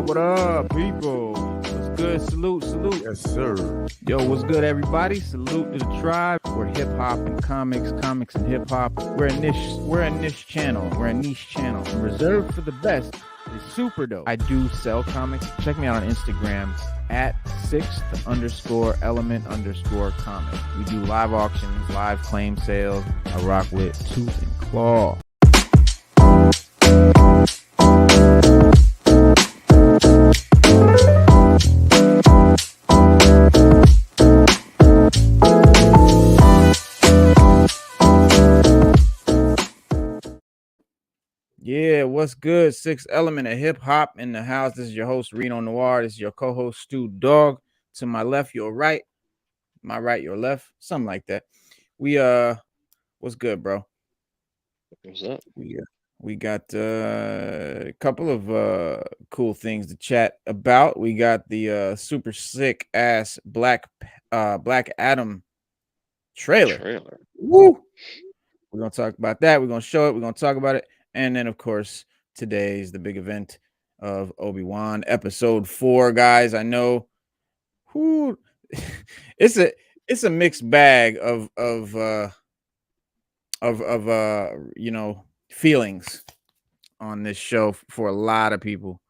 What up, people? What's good? Salute. Yes, sir. Yo, what's good, everybody? Salute to the tribe. We're hip hop and comics and hip hop. We're a niche channel. Reserved for the best. It's super dope. I do sell comics. Check me out on Instagram at 6th_element_comic. We do live auctions, live claim sales. I rock with tooth and claw. Yeah, what's good? Sixth Element of hip hop in the house. This is your host, Reno Noir. This is your co-host, Stu Dog. To my left, your right. My right, your left. Something like that. What's good, bro? What's up? We got a couple of cool things to chat about. We got the super sick ass Black Adam trailer. Woo! We're gonna talk about that. We're gonna show it. We're gonna talk about it. And then, of course, today's the big event of Obi-Wan episode 4, guys. I know it's a mixed bag of feelings on this show for a lot of people.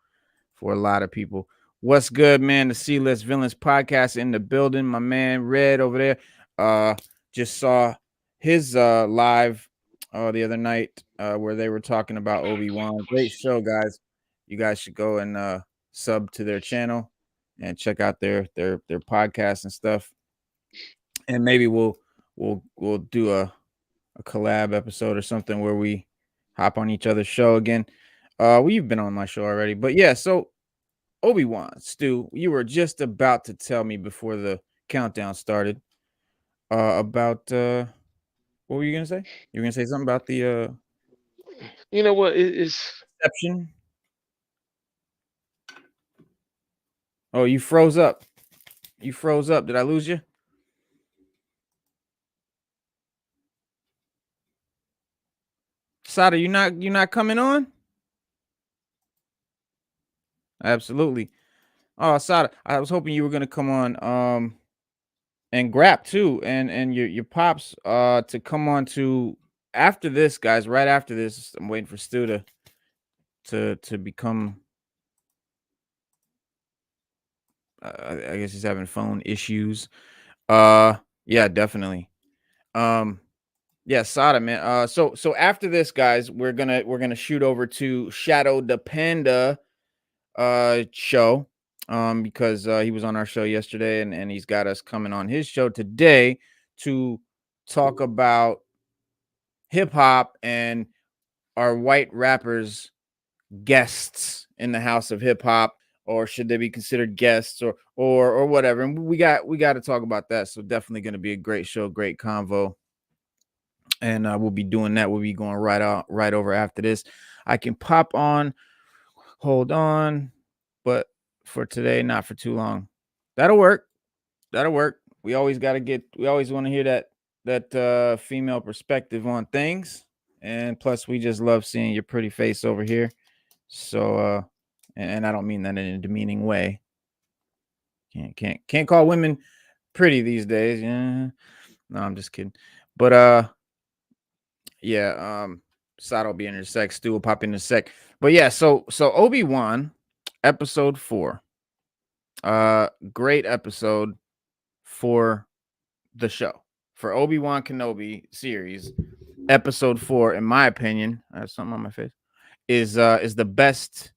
What's good, man? The C-List Villains podcast in the building. My man Red over there just saw his live the other night where they were talking about Obi-Wan. Great show, guys. You guys should go and sub to their channel and check out their podcast and stuff. And maybe we'll do a collab episode or something where we hop on each other's show again. We've been on my show already, but yeah. So Obi-Wan, Stu, you were just about to tell me before the countdown started about what were you gonna say? You were gonna say something about the You know what? It's exception. Oh, you froze up. Did I lose you? Sada, you not coming on? Absolutely. Oh, Sada, I was hoping you were gonna come on and Grap too, and your pops to come on to after this, guys. Right after this, I'm waiting for Stu to become. I guess he's having phone issues. Yeah, definitely. Yeah, Sada, man. So after this, guys, we're gonna shoot over to Shadow the Panda show. Because he was on our show yesterday and he's got us coming on his show today to talk about hip hop and our white rappers guests in the house of hip hop, or should they be considered guests or whatever. And we got to talk about that. So definitely going to be a great show, great convo. And we'll be doing that. We'll be going right over after this. I can pop on, hold on, but for today, not for too long. That'll work. We always want to hear that female perspective on things. And plus we just love seeing your pretty face over here. So and I don't mean that in a demeaning way. Can't call women pretty these days. Yeah. No, I'm just kidding. But yeah, Sada will be in a sec. Stu will pop in a sec. But yeah, so Obi-Wan episode 4. Great episode for the show, for Obi-Wan Kenobi series. Episode 4, in my opinion, I have something on my face, is the best.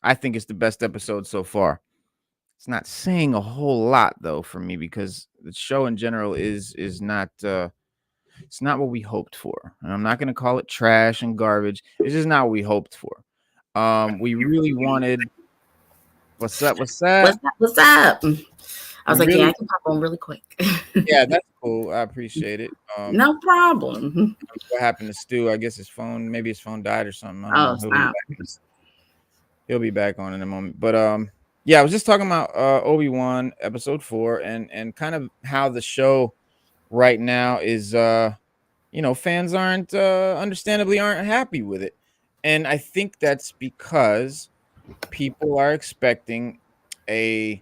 I think it's the best episode so far. It's not saying a whole lot though for me, because the show in general is not it's not what we hoped for. And I'm not going to call it trash and garbage. It's just not what we hoped for. We really wanted. What's up? What's up? I was like, yeah, I can pop on really quick. Yeah, that's cool. I appreciate it. No problem. What happened to Stu? I guess maybe his phone died or something. He'll be back on in a moment. But yeah, I was just talking about Obi-Wan episode 4 and kind of how the show right now is fans understandably aren't happy with it. And I think that's because people are expecting a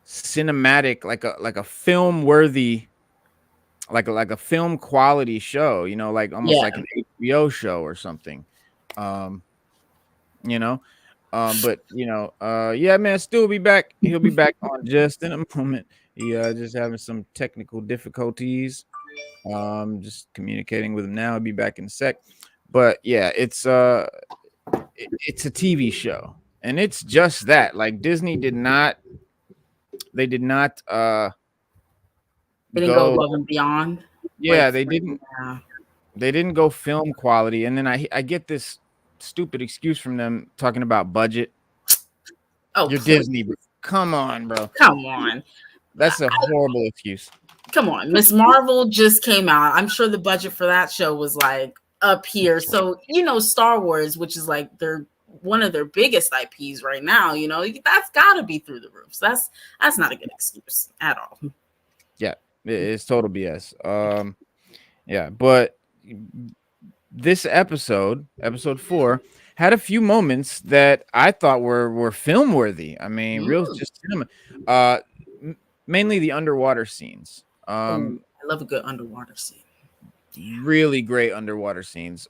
cinematic, like a film worthy, like a film quality show, like almost Yeah. like an HBO show or something. Um, you know, but yeah, man, Stu will be back. He'll be back on just in a moment. He just having some technical difficulties. Just communicating with him now. He'll be back in a sec. But yeah, it's a TV show, and it's just that. Like Disney did not They did not They didn't go go. above and beyond. Yeah, Like, they didn't. yeah. They didn't go film quality. And then I get this stupid excuse from them talking about budget. Oh, You're Disney, bro. Come on, bro. come on. That's a horrible excuse. Come on. Miss Marvel just came out. I'm sure the budget for that show was like up here. So, Star Wars, which is like one of their biggest IPs right now, that's gotta be through the roof. So that's not a good excuse at all. Yeah, it's total BS. Yeah, but this episode 4, had a few moments that I thought were film worthy. I mean, real just cinema. Mainly the underwater scenes. I love a good underwater scene. Really great underwater scenes.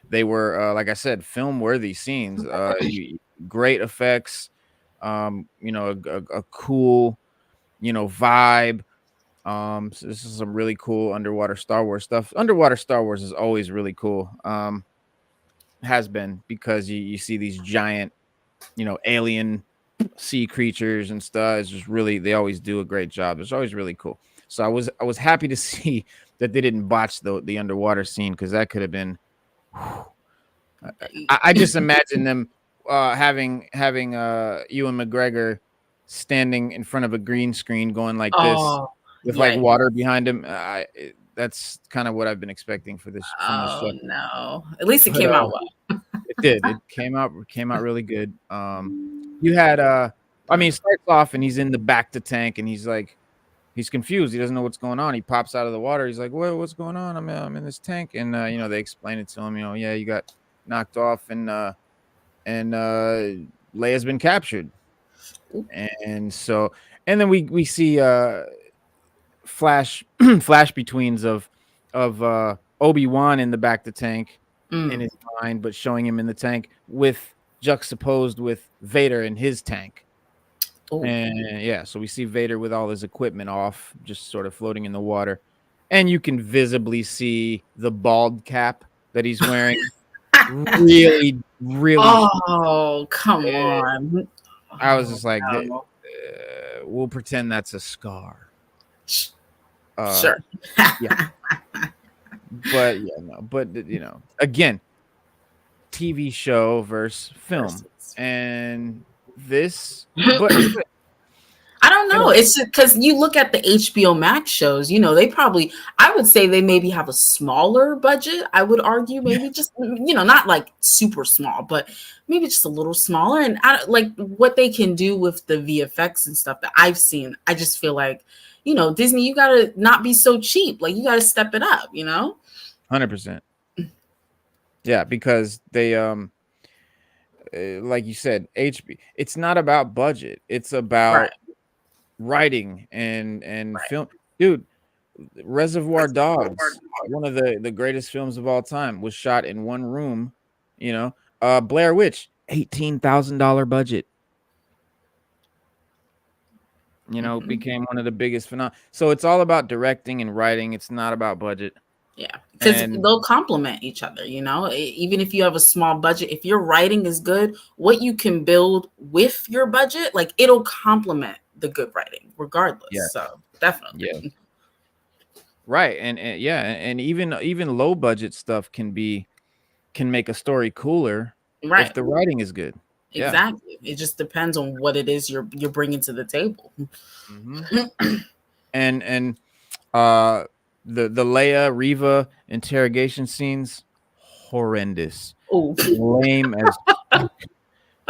They were like I said, film worthy scenes. Great effects. A cool, vibe. So this is some really cool underwater Star Wars stuff. Underwater Star Wars is always really cool. Has been, because you see these giant, alien sea creatures and stuff. It's just really, they always do a great job. It's always really cool. So I was happy to see that they didn't botch the underwater scene, because that could have been. I just imagine them having Ewan McGregor standing in front of a green screen going like this with like water behind him. That's kind of what I've been expecting for this. Oh no! At least it came out well. It did. It came out really good. You had it starts off and he's in the back to tank and he's confused. He doesn't know what's going on. He pops out of the water. He's like, what's going on? I'm in this tank. And they explain it to him. Yeah, you got knocked off and Leia's been captured. And then we see flash betweens of Obi-Wan in the back to tank in his mind, but showing him in the tank with juxtaposed with Vader in his tank. Ooh. And yeah, so we see Vader with all his equipment off, just sort of floating in the water, and you can visibly see the bald cap that he's wearing. really oh, come on. I was just like, we'll pretend that's a scar. Sure. Yeah. But again, TV show versus film. And this, but I don't know. It's just because you look at the HBO Max shows, they probably, I would say they maybe have a smaller budget. I would argue maybe just, not like super small, but maybe just a little smaller. And like what they can do with the VFX and stuff that I've seen, I just feel like, Disney, you got to not be so cheap. Like you got to step it up, 100%. Yeah, because they, like you said, it's not about budget. It's about writing and film. Dude, Reservoir Dogs, one of the greatest films of all time, was shot in one room. Blair Witch, $18,000 budget. Became one of the biggest phenomena. So it's all about directing and writing. It's not about budget. Yeah, because they'll complement each other, even if you have a small budget, if your writing is good, what you can build with your budget, like it'll complement the good writing regardless. Yeah. So definitely. Yeah. Right. And even low budget stuff can make a story cooler if the writing is good. Exactly. Yeah. It just depends on what it is you're bringing to the table. Mm-hmm. and the Leia Reva interrogation scenes, horrendous. Oh, lame as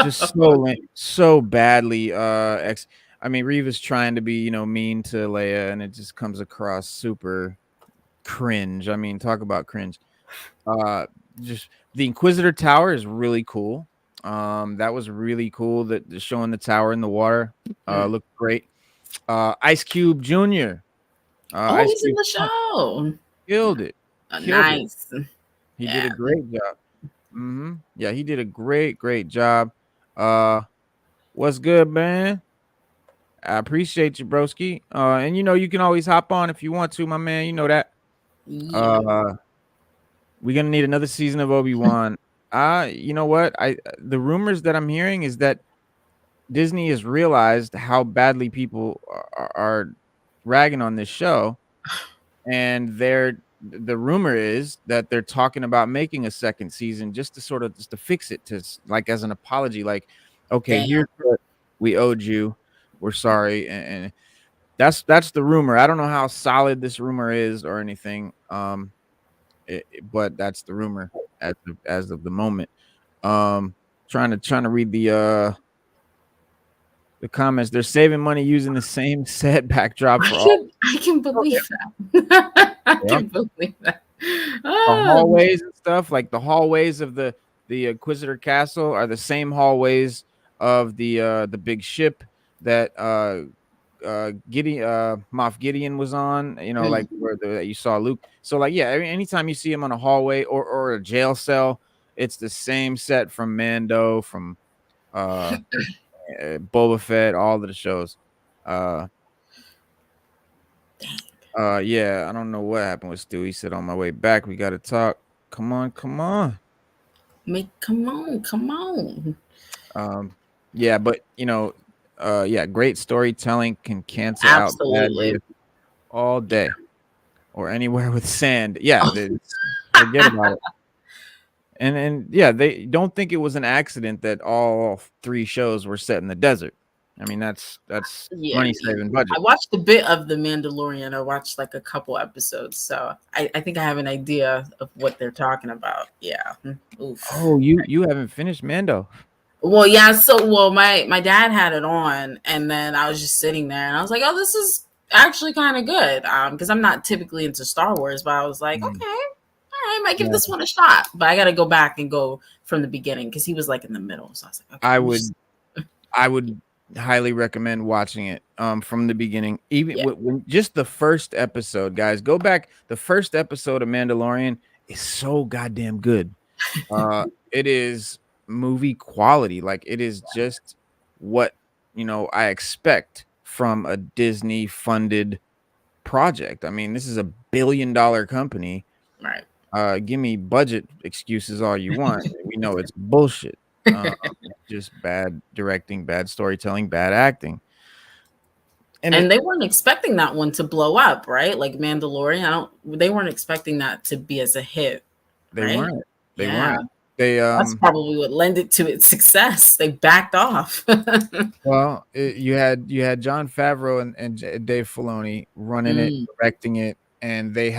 just so lame, so badly. Reva's trying to be mean to Leia, and it just comes across super cringe. Talk about cringe. Just the Inquisitor Tower is really cool. That was really cool. That showing the tower in the water looked great. Ice Cube Jr. Oh, Ice he's in Cube the show. killed it. Killed it. Nice. He did Yeah. a great job. Yeah, he did a great job. What's good, man? I appreciate you, broski. And you can always hop on if you want to, my man. You know that. Yeah. We're gonna need another season of Obi-Wan. You know what? The rumors that I'm hearing is that Disney has realized how badly people are ragging on this show, and the rumor is that they're talking about making a second season just to fix it, like as an apology, like, okay, Damn. here's what we owed you. We're sorry, and that's the rumor. I don't know how solid this rumor is or anything, but that's the rumor as of the moment. Trying to read the comments. They're saving money using the same set backdrop for all. I can believe that. I Yeah. can believe that. The Oh, hallways and stuff, like the hallways of the Inquisitor Castle are the same hallways of the big ship that Moff Gideon was on, like where you saw Luke. So like, yeah, anytime you see him on a hallway or a jail cell, it's the same set from Mando, from Boba Fett, all of the shows. Yeah, I don't know what happened with Stu. He said on my way back we got to talk. Come on. come on. Yeah, but yeah, great storytelling can cancel Absolutely. out bad news all day or anywhere with sand. Yeah, forget about it. And yeah, they don't think it was an accident that all 3 shows were set in the desert. I mean, that's money saving budget. I watched a bit of The Mandalorian. I watched like a couple episodes, so I think I have an idea of what they're talking about. Yeah. Oof. Oh, you haven't finished Mando? Well, yeah. So, my dad had it on, and then I was just sitting there, and I was like, "Oh, this is actually kind of good." Because I'm not typically into Star Wars, but I was like, "Okay, all right, I might give this one a shot." But I got to go back and go from the beginning because he was like in the middle. So I was like, "Okay." I would highly recommend watching it from the beginning, even when just the first episode. Guys, go back. The first episode of Mandalorian is so goddamn good. It is movie quality. Like, it is just what I expect from a Disney funded project. I mean, this is $1 billion company, right? Give me budget excuses all you want. We know it's bullshit. Just bad directing, bad storytelling, bad acting. And they weren't expecting that one to blow up, right? Like Mandalorian, they weren't expecting that to be as a hit. They weren't. Weren't. They that's probably what lent it to its success. They backed off. Well, you had Jon Favreau and Dave Filoni running it, directing it, and they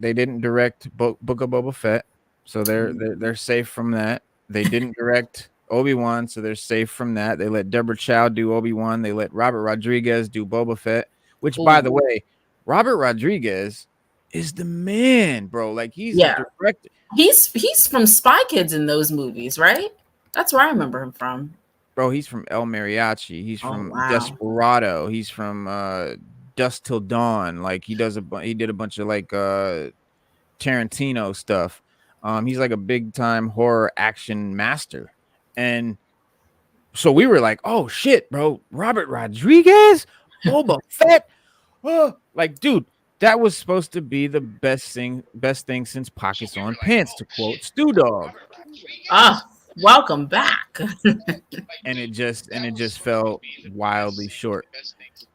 didn't direct Book of Boba Fett, so they're safe from that. They didn't direct Obi-Wan, so they're safe from that. They let Deborah Chow do Obi-Wan. They let Robert Rodriguez do Boba Fett, which, by the way, Robert Rodriguez is the man, bro. Like, he's the director. He's from Spy Kids in those movies, right? That's where I remember him from. Bro, he's from El Mariachi. He's from Desperado. He's from Dusk Till Dawn. Like, he did a bunch of like Tarantino stuff. He's like a big time horror action master. And so we were like, oh shit, bro, Robert Rodriguez, Boba Fett. Oh, like, dude, that was supposed to be the best thing since Pockets on Pants, to quote Stu Dog. Welcome back. and it just fell wildly short.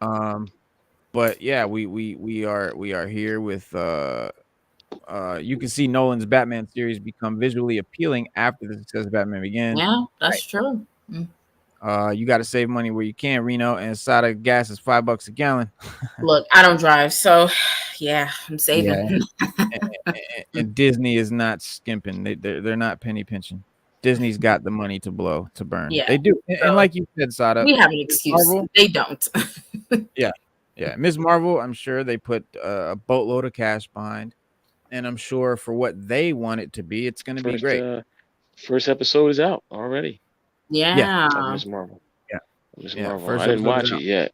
But yeah, we are here with you can see Nolan's Batman series become visually appealing after the success of Batman Begins. Yeah, that's true. You got to save money where you can, Reno, and side of gas is $5 a gallon. Look, I don't drive, so yeah, I'm saving. Yeah. and Disney is not skimping. They're not penny pinching. Disney's got the money to burn. Yeah, they do. And like you said, Sada, we have an excuse. Marvel, they don't. Yeah. Ms. Marvel, I'm sure they put a boatload of cash behind, and I'm sure for what they want it to be, it's going to be great. First episode is out already. Yeah. I miss Marvel. Yeah. I miss Yeah. Marvel. First I didn't episode watch is it yet.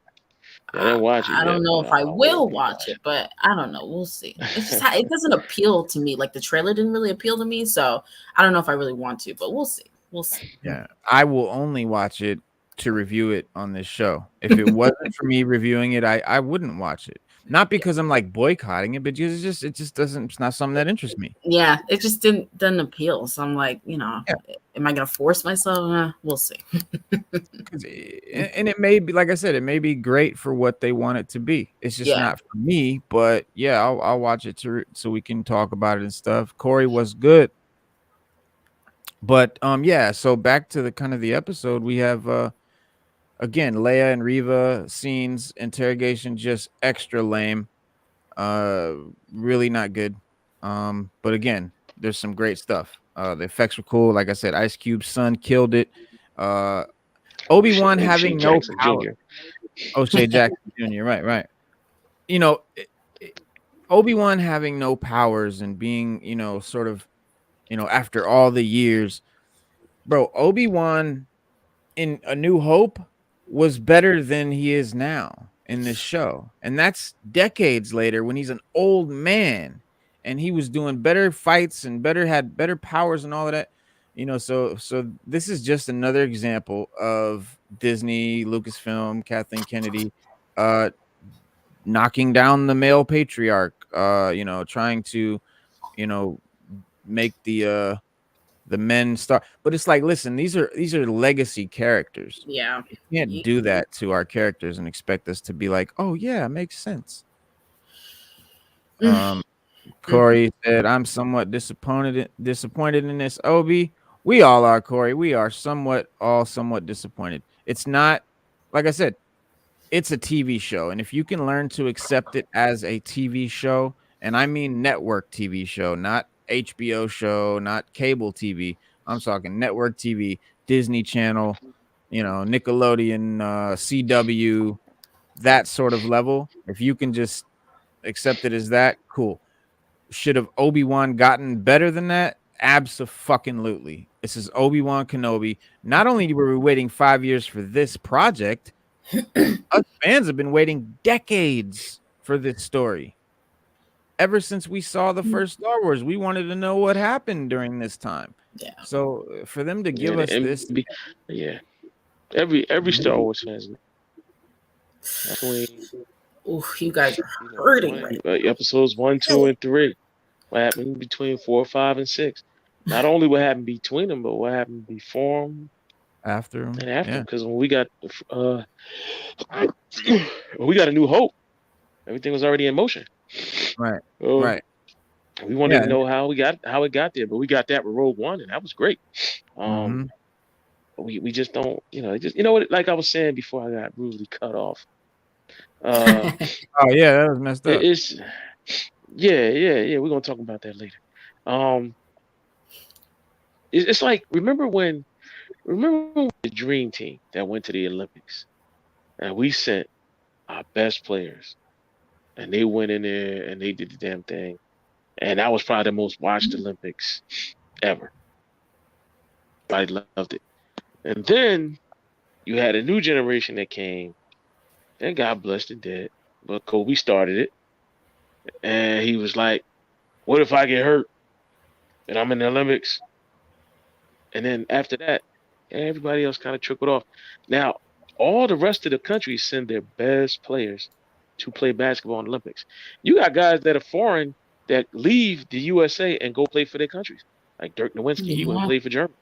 I I, didn't watch it I don't yet, know but if I I will will be watch it, watching. but I don't know. We'll see. It's just it doesn't appeal to me. Like the trailer didn't really appeal to me, so I don't know if I really want to, but we'll see. We'll see. Yeah, I will only watch it to review it on this show. If it wasn't for me reviewing it, I wouldn't watch it. Not Yeah. because I'm like boycotting it, but because it just doesn't. It's not something that interests me. Yeah, it just doesn't appeal. So I'm like, am I gonna force myself? We'll see. And it may be, like I said, it may be great for what they want it to be. It's just Yeah. not for me. But yeah, I'll watch it so we can talk about it and stuff. Corey was good, but yeah. So back to the kind of the episode, we have again Leia and Reva scenes, interrogation, just extra lame. Really not good. But again, there's some great stuff. The effects were cool. Like I said, Ice Cube's son killed it. Obi-Wan O'Shea having no Jackson power. Jr. O'Shea Jackson Jr. Right. You know, Obi-Wan having no powers and being, sort of, after all the years, bro, Obi-Wan in A New Hope was better than he is now in this show. And that's decades later when he's an old man and he was doing better fights and had better powers and all of that. So this is just another example of Disney, Lucasfilm, Kathleen Kennedy knocking down the male patriarch, trying to, you know, make the men start. But it's like, listen, these are legacy characters. Yeah. You can't do that to our characters and expect us to be like, oh yeah, it makes sense. Corey said, I'm somewhat disappointed in this, Obi. We all are, Corey. We are somewhat disappointed. It's not, like I said, it's a TV show. And if you can learn to accept it as a TV show, and I mean network TV show, not HBO show, not cable TV. I'm talking network TV, Disney Channel, Nickelodeon, CW, that sort of level. If you can just accept it as that, cool. Should have Obi-Wan gotten better than that? Abso-fucking-lutely. This is Obi-Wan Kenobi. Not only were we waiting 5 years for this project, us fans have been waiting decades for this story. Ever since we saw the first Star Wars, we wanted to know what happened during this time. Yeah. So for them to give us this, every Star Wars fans between you guys are hurting episodes 1, 2, and 3. What happened between 4, 5, and 6? Not only what happened between them, but what happened before them, after them, and after. Because when we got A New Hope, everything was already in motion. Right. We wanted to know how it got there, but we got that with Rogue One, and that was great. We just don't, what, like I was saying before I got rudely cut off. Oh yeah, that was messed up. We're gonna talk about that later. It's like remember when the Dream Team that went to the Olympics, and we sent our best players, and they went in there and they did the damn thing, and that was probably the most watched Olympics ever. I loved it. And then you had a new generation that came, and God bless the dead, but Kobe started it, and he was like, "What if I get hurt and I'm in the Olympics?" And then after that, everybody else kind of trickled off. Now, all the rest of the countries send their best players to play basketball in the Olympics. You got guys that are foreign that leave the USA and go play for their countries. Like Dirk Nowitzki, he went and played for Germany.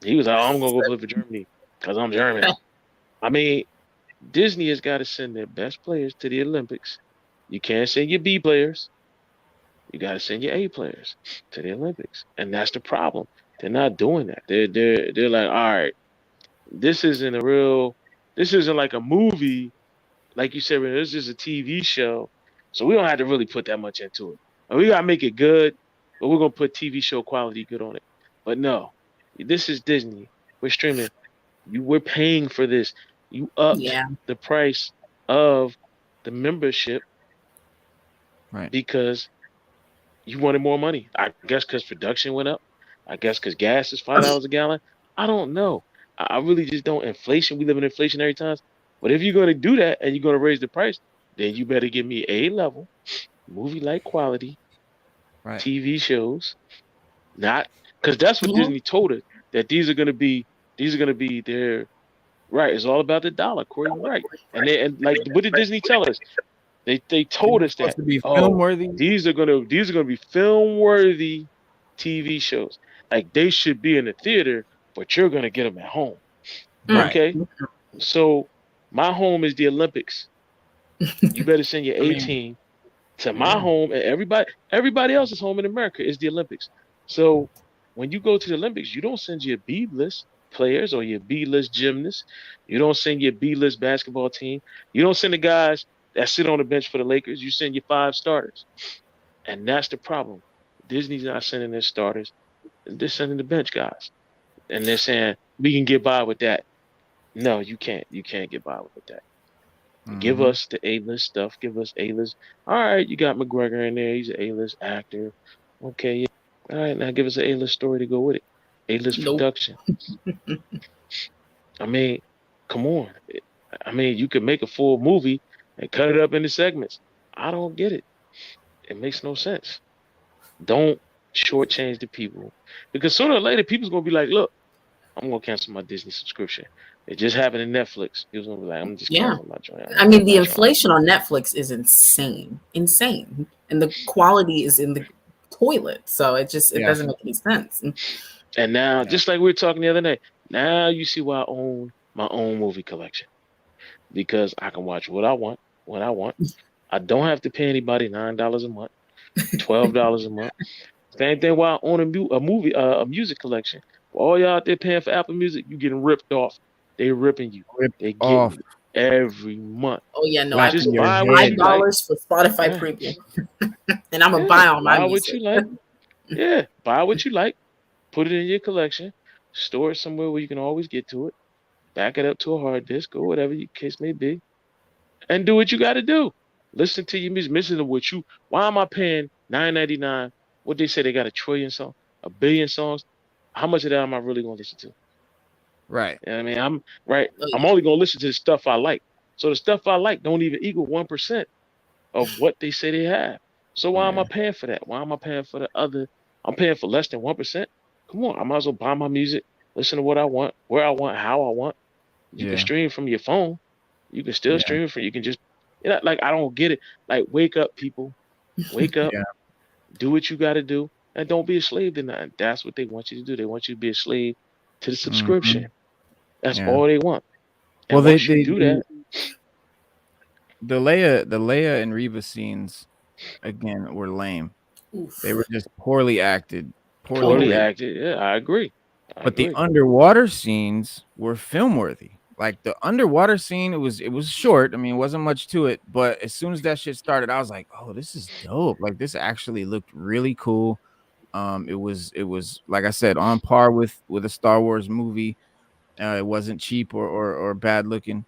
He was like, I'm going to go play for Germany because I'm German. I mean, Disney has got to send their best players to the Olympics. You can't send your B players. You got to send your A players to the Olympics. And that's the problem. They're not doing that. They're like, all right, this isn't like a movie. Like you said, this is a TV show. So we don't have to really put that much into it. And we got to make it good, but we're going to put TV show quality good on it. But no, this is Disney. We're streaming. We're paying for this. You upped the price of the membership, right? Because you wanted more money. I guess because production went up. I guess because gas is $5 a gallon. I don't know. I really just don't. Inflation, we live in inflationary times. But if you're gonna do that and you're gonna raise the price, then you better give me A level movie like quality Right. TV shows, not because that's what Yeah. Disney told us that these are gonna be their right. It's all about the dollar, Corey. You're right. And like what did Disney tell us? They These told are us supposed that, to be film oh, worthy. these are gonna be film worthy TV shows. Like they should be in the theater, but you're gonna get them at home. Mm. Right. Okay, so my home is the Olympics. You better send your I A mean, team to my yeah. home, and everybody else's home in America is the Olympics. So when you go to the Olympics, you don't send your B list players or your B list gymnasts. You don't send your B list basketball team. You don't send the guys that sit on the bench for the Lakers. You send your five starters, and that's the problem. Disney's not sending their starters; they're sending the bench guys, and they're saying we can get by with that. No, you can't. You can't get by with that. Give Mm-hmm. us the A-list stuff. Give us A-list. All right, you got McGregor in there. He's an A-list actor. Okay, yeah. All right, now give us an A-list story to go with it. A-list Nope. production. I mean, come on. I mean, you could make a full movie and cut it up into segments. I don't get it. It makes no sense. Don't shortchange the people because sooner or later, people's gonna be like, "Look, I'm gonna cancel my Disney subscription." It just happened in Netflix. He was gonna be like, "I'm just Yeah. canceling my joint. I mean, I'm the not trying." inflation on Netflix is insane, insane, and the quality is in the toilet. So it Yeah. doesn't make any sense. And now, Yeah. just like we were talking the other day, now you see why I own my own movie collection because I can watch what I want when I want. I don't have to pay anybody $9 a month, $12 a month. Same thing why I own a music collection. For all y'all out there paying for Apple Music, you getting ripped off. They ripping you. Ripped They getting off, you every month. Oh yeah, no, I slapping Just pay your buy what head. you like. $5 for Spotify Yeah, Premium, and I'm gonna yeah. buy all my Buy what music. you like. Yeah, buy what you like. Put it in your collection. Store it somewhere where you can always get to it. Back it up to a hard disk or whatever your case may be, and do what you got to do. Listen to your music. Listen to what you. Why am I paying $9.99? What they say they got a trillion songs, a billion songs. How much of that am I really gonna listen to? Right. You know what I mean, I'm right. Oh, I'm yeah. only gonna listen to the stuff I like. So the stuff I like don't even equal 1% of what they say they have. So why am I Yeah. paying for that? Why am I paying for the other? I'm paying for less than 1%. Come on, I might as well buy my music, listen to what I want, where I want, how I want. You can Yeah. stream from your phone. You can still Yeah. stream from. You can just, like I don't get it. Like wake up, people. Wake up. Yeah. Do what you got to do, and don't be a slave to nothing. That's what they want you to do. They want you to be a slave to the Mm-hmm. subscription. That's Yeah. all they want. Well, And once you do that, the Leia and Reva scenes again were lame. They Oof. were just poorly acted, poorly poorly written. acted. Yeah, I agree. I But the agree. underwater scenes were film worthy. Like the underwater scene, it was short. I mean, it wasn't much to it, but as soon as that shit started, I was like, "Oh, this is dope! Like this actually looked really cool." It was like I said, on par with a Star Wars movie. It wasn't cheap or bad looking.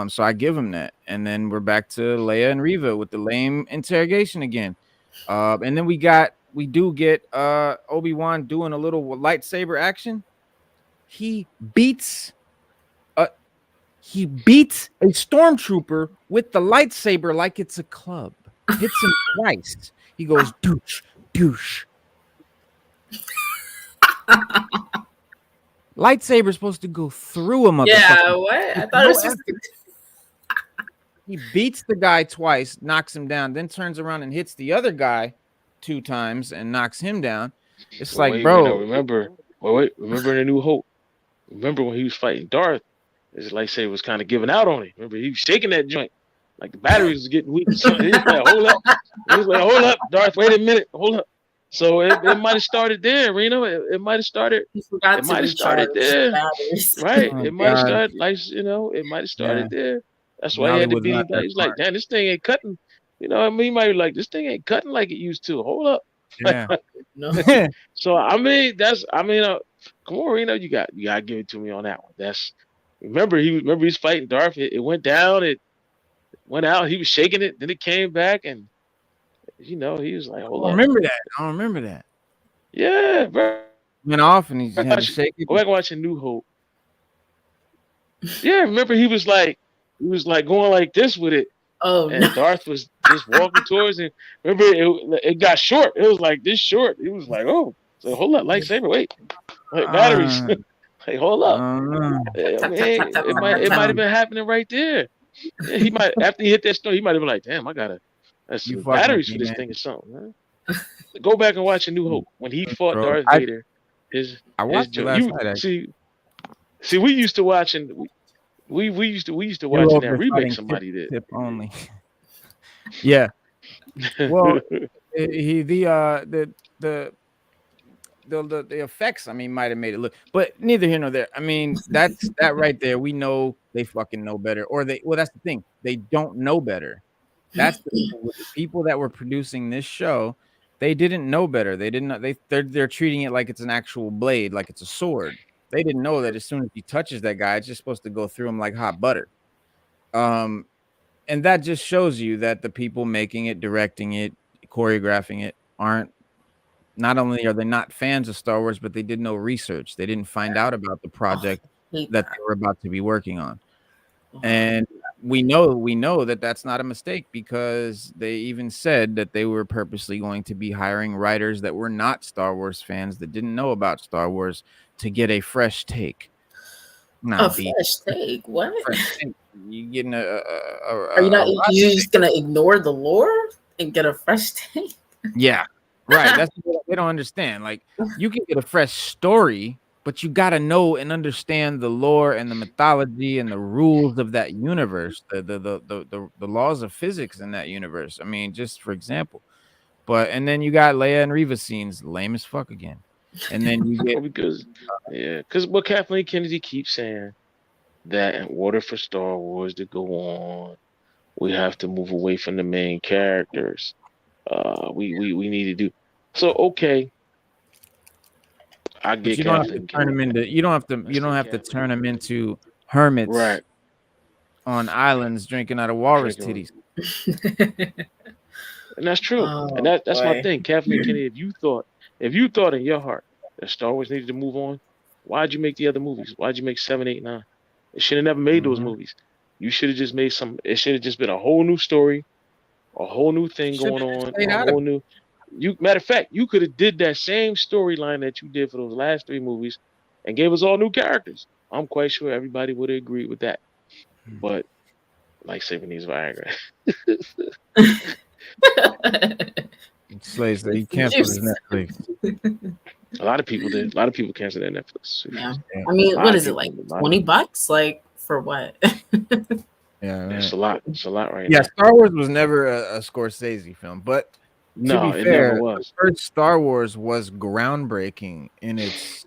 So I give him that. And then we're back to Leia and Reva with the lame interrogation again. And then we do get Obi-Wan doing a little lightsaber action. He beats a he beats a stormtrooper with the lightsaber like it's a club. Hits him twice. He goes douche, douche. Lightsaber's supposed to go through a motherfucker. Yeah, what? I thought it was just He beats the guy twice, knocks him down, then turns around and hits the other guy 2 times and knocks him down. It's But like, wait, no, bro, remember, remember in A New Hope, remember when he was fighting Darth, his lightsaber was kind of giving out on him. Remember, he was shaking that joint. Like the batteries was getting weak. So he was like, hold up. He was like, hold up, Darth, wait a minute, hold up. So it might have started there, Reno. It might have started. you forgot It to might have recharge started there. batteries. Right. oh It might have god, started like, it might have yeah, started there. That's why he had to Hollywood's be not like, that he's like, smart. damn, this thing ain't cutting. I mean, he might be like, this thing ain't cutting like it used to. Hold up. Yeah, No. So I mean, come on, Reno, you gotta give it to me on that one. Remember he's fighting Darth. It went down, it went out, he was shaking it, then it came back, and he was like, I hold don't up. remember that. I don't remember that. Yeah, bro. Went off and he had to shake it. Go back and watch A New Hope. Yeah, remember he was like going like this with it, Oh no. and Darth was just walking towards him. Remember it got short. It was like this short. It was like, oh, so hold up, lightsaber, wait, like batteries. Uh, Like hold up. uh, I Tap, mean, tap, tap, tap, tap, tap, it tap. might have been happening right there. Yeah, he might after he hit that stone, he might have been like, damn, I gotta that's you some fucking with batteries for me, this man. thing or something, man. Go back and watch A New Hope when he fought Bro, Darth Vader. His I his watched it joke. last You night. Actually. see, we used to watching we used to They were watching over that there remake fighting somebody did. tip only. Yeah. Well, he the effects, I mean, might have made it look, but neither here nor there. I mean, that's that right there. We know they fucking know better, or that's the thing. They don't know better. That's the thing with the people that were producing this show. They didn't know better. They didn't. They're treating it like it's an actual blade, like it's a sword. They didn't know that as soon as he touches that guy, it's just supposed to go through him like hot butter. And that just shows you that the people making it, directing it, choreographing it aren't. Not only are they not fans of Star Wars, but they did no research. They didn't find out about the Oh, project I hate that that. they were about to be working on. Oh, And we know that that's not a mistake because they even said that they were purposely going to be hiring writers that were not Star Wars fans that didn't know about Star Wars to get a fresh take. Nah, a B. fresh take. What? Fresh take. You getting Are you not? rotten You're take. just gonna ignore the lore and get a fresh take? Yeah, right. That's what they don't understand. Like you can get a fresh story, but you got to know and understand the lore and the mythology and the rules of that universe, the laws of physics in that universe. I mean, just for example. But and then you got Leia and Reva scenes, lame as fuck again. And then you get Well, because what Kathleen Kennedy keeps saying that in order for Star Wars to go on, we have to move away from the main characters. We need to do so. Okay, I but get you don't have to Kathleen turn them Kennedy. into I you don't see have to Kathleen turn them Kennedy. into hermits Right, on islands drinking out of walrus drinking, titties. and that's true. And Oh that's my boy. thing, Kathleen Kennedy. If you thought in your heart that Star Wars needed to move on, why'd you make the other movies? Why'd you make 7, 8, 9? It should have never made those Mhm. movies. You should have just made some. It should have just been a whole new story, a whole new thing Should going have just on, stayed a out of whole it. new. You matter of fact, you could have did that same storyline that you did for those last 3 movies, and gave us all new characters. I'm quite sure everybody would have agreed with that. But lightsaber needs Viagra. Slaves that he It's the canceled his juice. Netflix. A lot of people did. A lot of people canceled their Netflix. Yeah. Yeah, I mean, A what lot of is it people. like? A lot of people. $20? Like for what? yeah, It's right. a lot. It's a lot right Yeah. now. Star Wars was never a Scorsese film, but to be No, it never fair, the was. first Star Wars was groundbreaking in its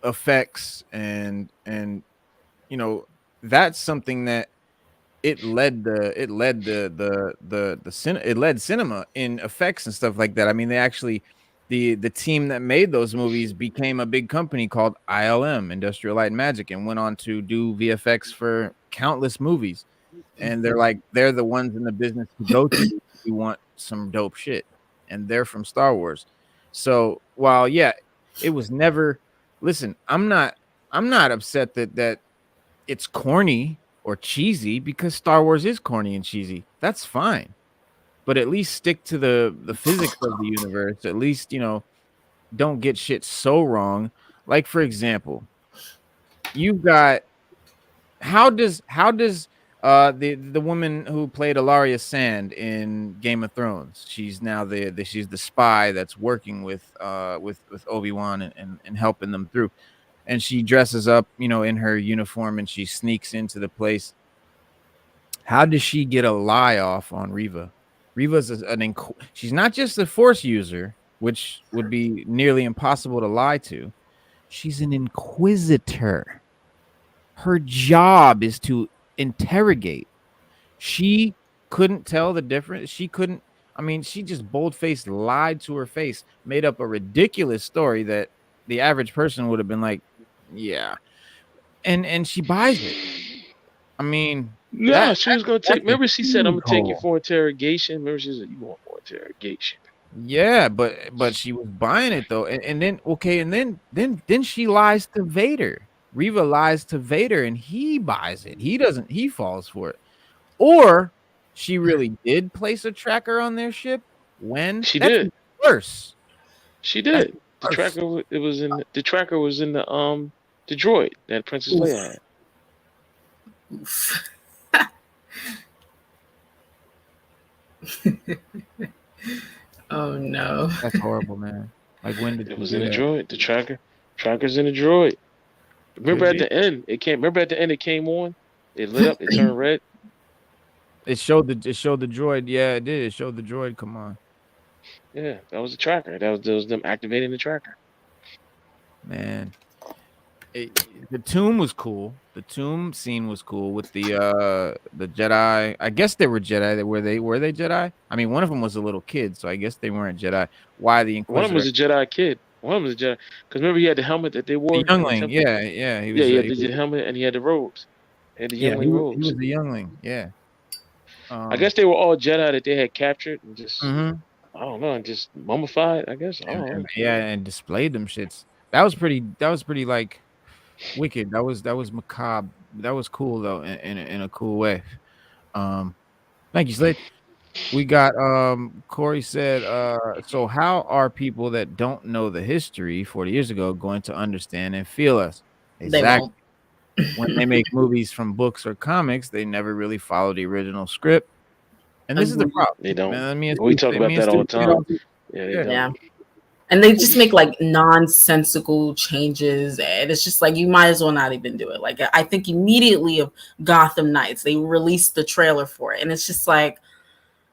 effects and you know that's something that it led it led cinema in effects and stuff like that. I mean, they actually the team that made those movies became a big company called ILM, Industrial Light and Magic, and went on to do VFX for countless movies. And they're the ones in the business to go to if you want some dope shit. And they're from Star Wars. So while yeah, it was never listen, I'm not upset that it's corny or cheesy because Star Wars is corny and cheesy. That's fine. But at least stick to the physics of the universe. At least, don't get shit so wrong. Like for example, you've got how does the woman who played Alaria Sand in Game of Thrones, she's now she's the spy that's working with Obi-Wan and helping them through. And she dresses up, in her uniform and she sneaks into the place. How does she get a lie off on Reva? Reva's she's not just a force user, which would be nearly impossible to lie to. She's an inquisitor. Her job is to interrogate. She couldn't tell the difference. She just bold-faced lied to her face, made up a ridiculous story that the average person would have been like, yeah. And she buys it. I mean, No, she was gonna that's take. a Remember, she said, "I'm huge gonna take you hole. for interrogation." Remember, she said, "You want more interrogation?" Yeah, but she was buying it though. And then okay, and then she lies to Vader. Reva lies to Vader and he buys it. He falls for it. Or she really did place a tracker on their ship when She that's did. worse. She That's did. The worse. tracker it was in the tracker was in the droid that Princess Leia had. Oof. Oh no. That's horrible, man. Like when did It you was in do the that? droid. Tracker's in the droid. Remember Could at be. the end, it came on, it lit up, it turned red. It showed the droid. Yeah, it did. It showed the droid. Come on, Yeah, that was the tracker. That was them activating the tracker. man. The tomb was cool. The tomb scene was cool with the Jedi. I guess they were Jedi. Were they Jedi? I mean, one of them was a little kid, so I guess they weren't Jedi. Why the One of them Inquisitor? was a Jedi kid. One of them was a Jedi. Because remember he had the helmet that they The wore in the youngling. temple? Yeah, yeah. Yeah, he had the helmet and he had the robes. He had the Yeah, youngling he robes. was the youngling. Yeah. I guess they were all Jedi that they had captured and just Mhm. I don't know, and just mummified, I guess. I don't know. And yeah, and displayed them shits. That was pretty. That was pretty like wicked. That was macabre. That was cool though, in a cool way. Um, thank you, Slade. We got Corey said, so how are people that don't know the history 40 years ago going to understand and feel us? They Exactly. won't. When they make movies from books or comics, they never really follow the original script. And this is the Agreed. problem. They don't. Man, me and We Steve talk say about me and that all Steve the say it time. all the Yeah, they yeah. don't. Yeah. And they just make like nonsensical changes, and it's just like you might as well not even do it. Like I think immediately of Gotham Knights, they released the trailer for it, and it's just like,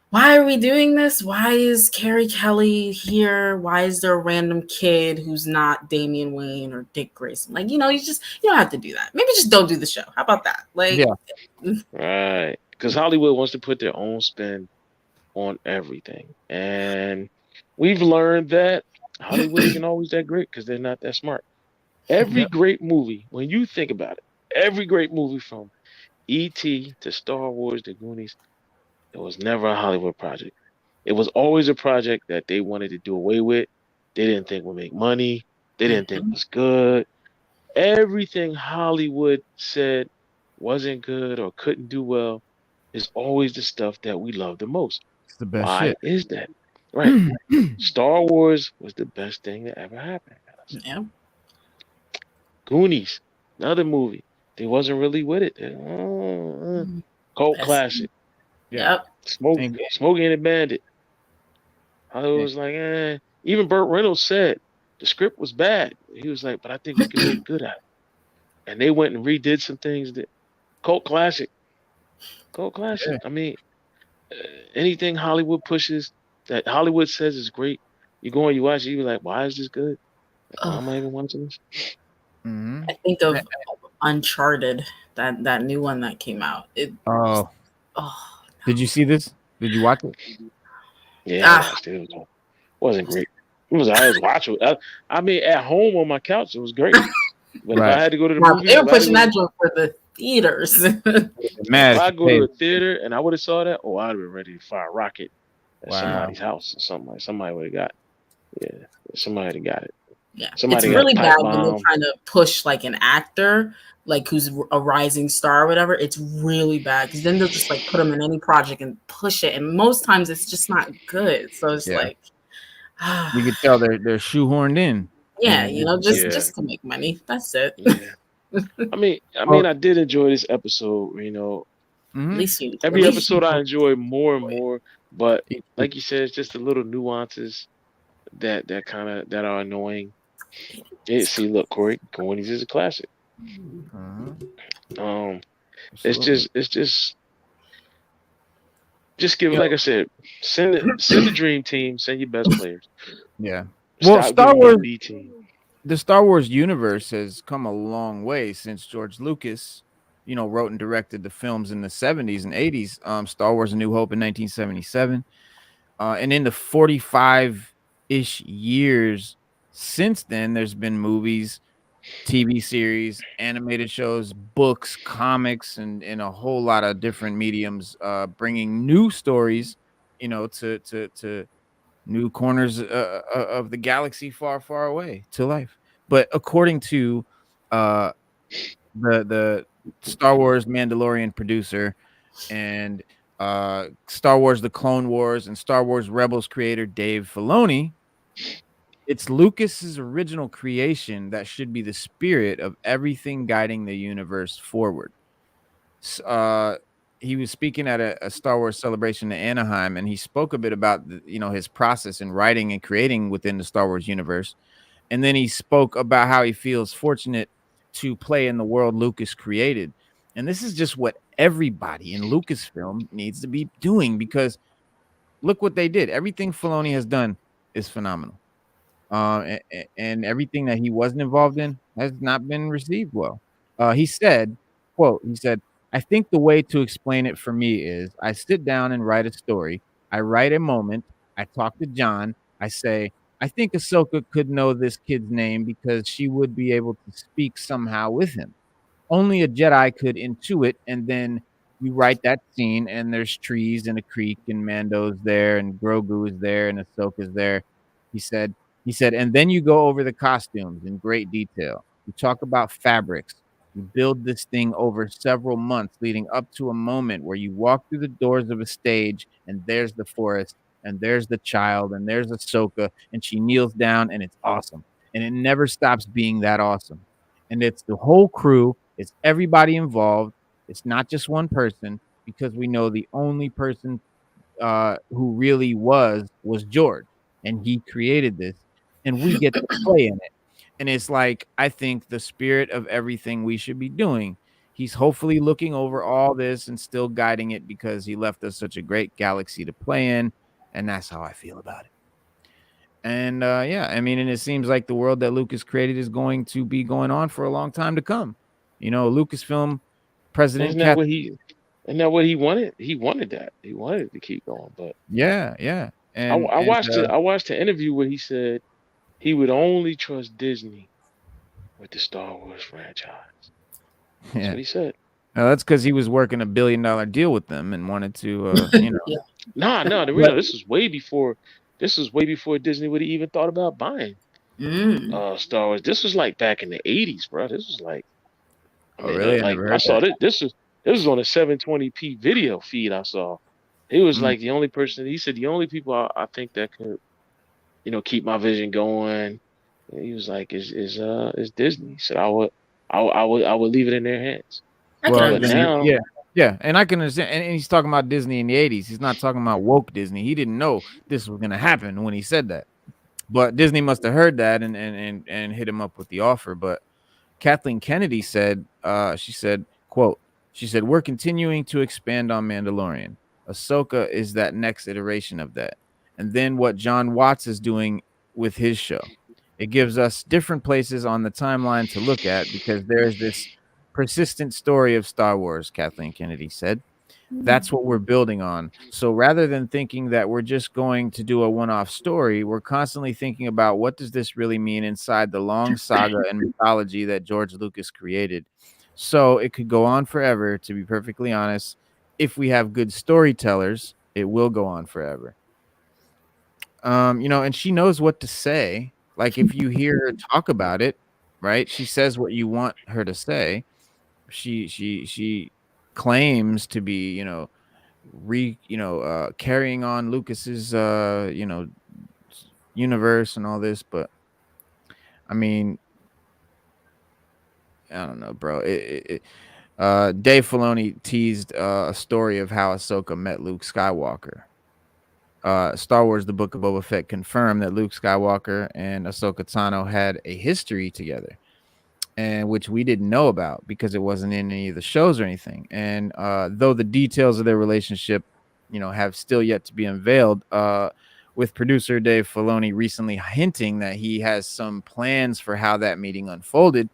why are we doing this? Why is Carrie Kelly here? Why is there a random kid who's not Damian Wayne or Dick Grayson? Like, you don't have to do that. Maybe just don't do the show. How about that? Like, Yeah. Right. Because Hollywood wants to put their own spin on everything. And we've learned that Hollywood isn't always that great because they're not that smart. Every Yep. great movie, when you think about it, every great movie from E.T. to Star Wars to Goonies, it was never a Hollywood project. It was always a project that they wanted to do away with. They didn't think would make money. They didn't think was good. Everything Hollywood said wasn't good or couldn't do well is always the stuff that we love the most. It's the best Why shit. is that? Right. Star Wars was the best thing that ever happened, guys. yeah. Goonies, another movie. They wasn't really with it. Cult Best. classic. Yeah. Yep. Smokey and the Bandit. Hollywood Yeah. was like, eh. Even Burt Reynolds said the script was bad. He was like, but I think we can make good at it. And they went and redid some things that cult classic. Cult classic. Yeah. I mean, anything Hollywood pushes that Hollywood says is great, you go and you watch it, you be like, why is this good? Why am I even watching this? Mhm. I think of Uncharted, that new one that came out. Oh, Oh, did you see this? Did you watch it? Yeah, I watched it. It wasn't great. I was watchable. I mean, at home on my couch, it was great. But if Right. I had to go to the wow, movies, they were if I had to pushing go that joint for the theaters. Mad if if I you go to paid. a theater and I would have saw that, I'd have been ready to fire a rocket at Wow. somebody's house or something. Like somebody would have got. Yeah, somebody would have got it. Yeah, Somebody it's got a really pipe bad when they're bomb. trying to push like an actor, like who's a rising star or whatever. It's really bad because then they'll just like put them in any project and push it, and most times it's just not good. So it's Yeah. like, You could tell they're shoehorned in. yeah, And just to make money. That's it. Yeah. I mean, Well- I did enjoy this episode. You know, At Mhm. least you. every at least episode you- I enjoy more and more. But like you said, it's just the little nuances that that are annoying. See, look, Corey, Goonies is a classic. Mhm. It's Absolutely. just give, Yo. like I said, send the dream team, send your best players. Yeah. Well, Stop Star giving Wars, me B team. the Star Wars universe has come a long way since George Lucas, wrote and directed the films in the 70s and 80s. Star Wars: A New Hope in 1977, and in the 45-ish years since then, there's been movies, TV series, animated shows, books, comics, and a whole lot of different mediums, bringing new stories, to new corners of the galaxy far, far away to life. But according to the Star Wars Mandalorian producer, and Star Wars The Clone Wars and Star Wars Rebels creator Dave Filoni, it's Lucas's original creation that should be the spirit of everything guiding the universe forward. S He was speaking at a Star Wars celebration in Anaheim, and he spoke a bit about his process in writing and creating within the Star Wars universe. And then he spoke about how he feels fortunate to play in the world Lucas created. And this is just what everybody in Lucasfilm needs to be doing, because look what they did. Everything Filoni has done is phenomenal. And everything that he wasn't involved in has not been received well. He said, quote, he said, "I think the way to explain it for me is I sit down and write a story. I write a moment. I talk to John. I say, I think Ahsoka could know this kid's name because she would be able to speak somehow with him. Only a Jedi could intuit, and then we write that scene, and there's trees and a creek, and Mando's there, and Grogu is there, and Ahsoka's there." He said, and then you go over the costumes in great detail. You talk about fabrics. You build this thing over several months, leading up to a moment where you walk through the doors of a stage, and there's the forest, and there's the child, and there's Ahsoka, and she kneels down, and it's awesome. And it never stops being that awesome. And it's the whole crew, it's everybody involved. It's not just one person, because we know the only person who really was George, and he created this, and we get to play in it. And it's like, I think the spirit of everything we should be doing. He's hopefully looking over all this and still guiding it, because he left us such a great galaxy to play in, and that's how I feel about it. And yeah, I mean, and it seems like the world that Lucas created is going to be going on for a long time to come. Lucasfilm president Isn't that what he? Isn't that what he wanted? He wanted that. He wanted it to keep going. But yeah. I watched it. I watched the interview where he said he would only trust Disney with the Star Wars franchise. That's Yeah. what he said. That's because he was working $1 billion deal with them and wanted to, No, the real. This was way before. This was way before Disney would have even thought about buying Star Wars. This was like back in the '80s, bro. This was like, Oh, really? I like never I heard saw that. this was on a 720p video feed. I saw. He was like the only person. He said the only people I think that could, keep my vision going. And he was like, is Disney. He said I would leave it in their hands. Well, But now, yeah, and I can understand. And he's talking about Disney in the '80s. He's not talking about woke Disney. He didn't know this was going to happen when he said that. But Disney must have heard that and hit him up with the offer. But Kathleen Kennedy said, she said, quote, she said, "We're continuing to expand on Mandalorian. Ahsoka is that next iteration of that. And then what John Watts is doing with his show. It gives us different places on the timeline to look at, because there's this persistent story of Star Wars," Kathleen Kennedy said. "That's what we're building on. So rather than thinking that we're just going to do a one-off story, we're constantly thinking about, what does this really mean inside the long saga and mythology that George Lucas created? So it could go on forever, to be perfectly honest. If we have good storytellers, it will go on forever." And she knows what to say. Like, if you hear her talk about it, right? She says what you want her to say. She claims to be, carrying on Lucas's universe and all this, but I mean, I don't know, bro. Dave Filoni teased a story of how Ahsoka met Luke Skywalker. Star Wars: The Book of Boba Fett confirmed that Luke Skywalker and Ahsoka Tano had a history together, and which we didn't know about because it wasn't in any of the shows or anything. And though the details of their relationship, have still yet to be unveiled, with producer Dave Filoni recently hinting that he has some plans for how that meeting unfolded.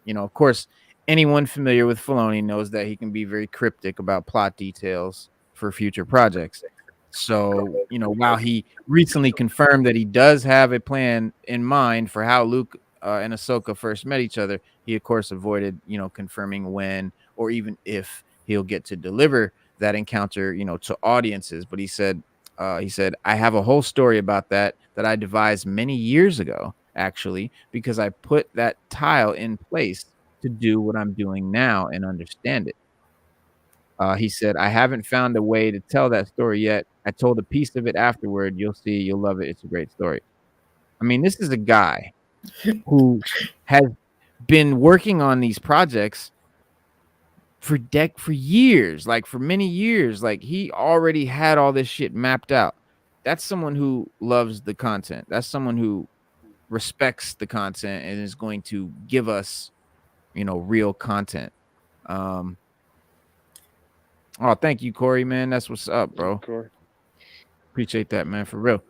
Of course, anyone familiar with Filoni knows that he can be very cryptic about plot details for future projects. So, while he recently confirmed that he does have a plan in mind for how Luke and Ahsoka first met each other, he, of course, avoided, confirming when or even if he'll get to deliver that encounter, to audiences. But he said, "I have a whole story about that I devised many years ago, actually, because I put that tile in place to do what I'm doing now and understand it. He said, I haven't found a way to tell that story yet. I told a piece of it afterward. You'll see. You'll love it. It's a great story. I mean, this is a guy who has been working on these projects for years, like for many years. Like he already had all this shit mapped out. That's someone who loves the content. That's someone who respects the content and is going to give us, real content. Oh, thank you, Corey, man. That's what's up, bro. Corey. Appreciate that, man, for real.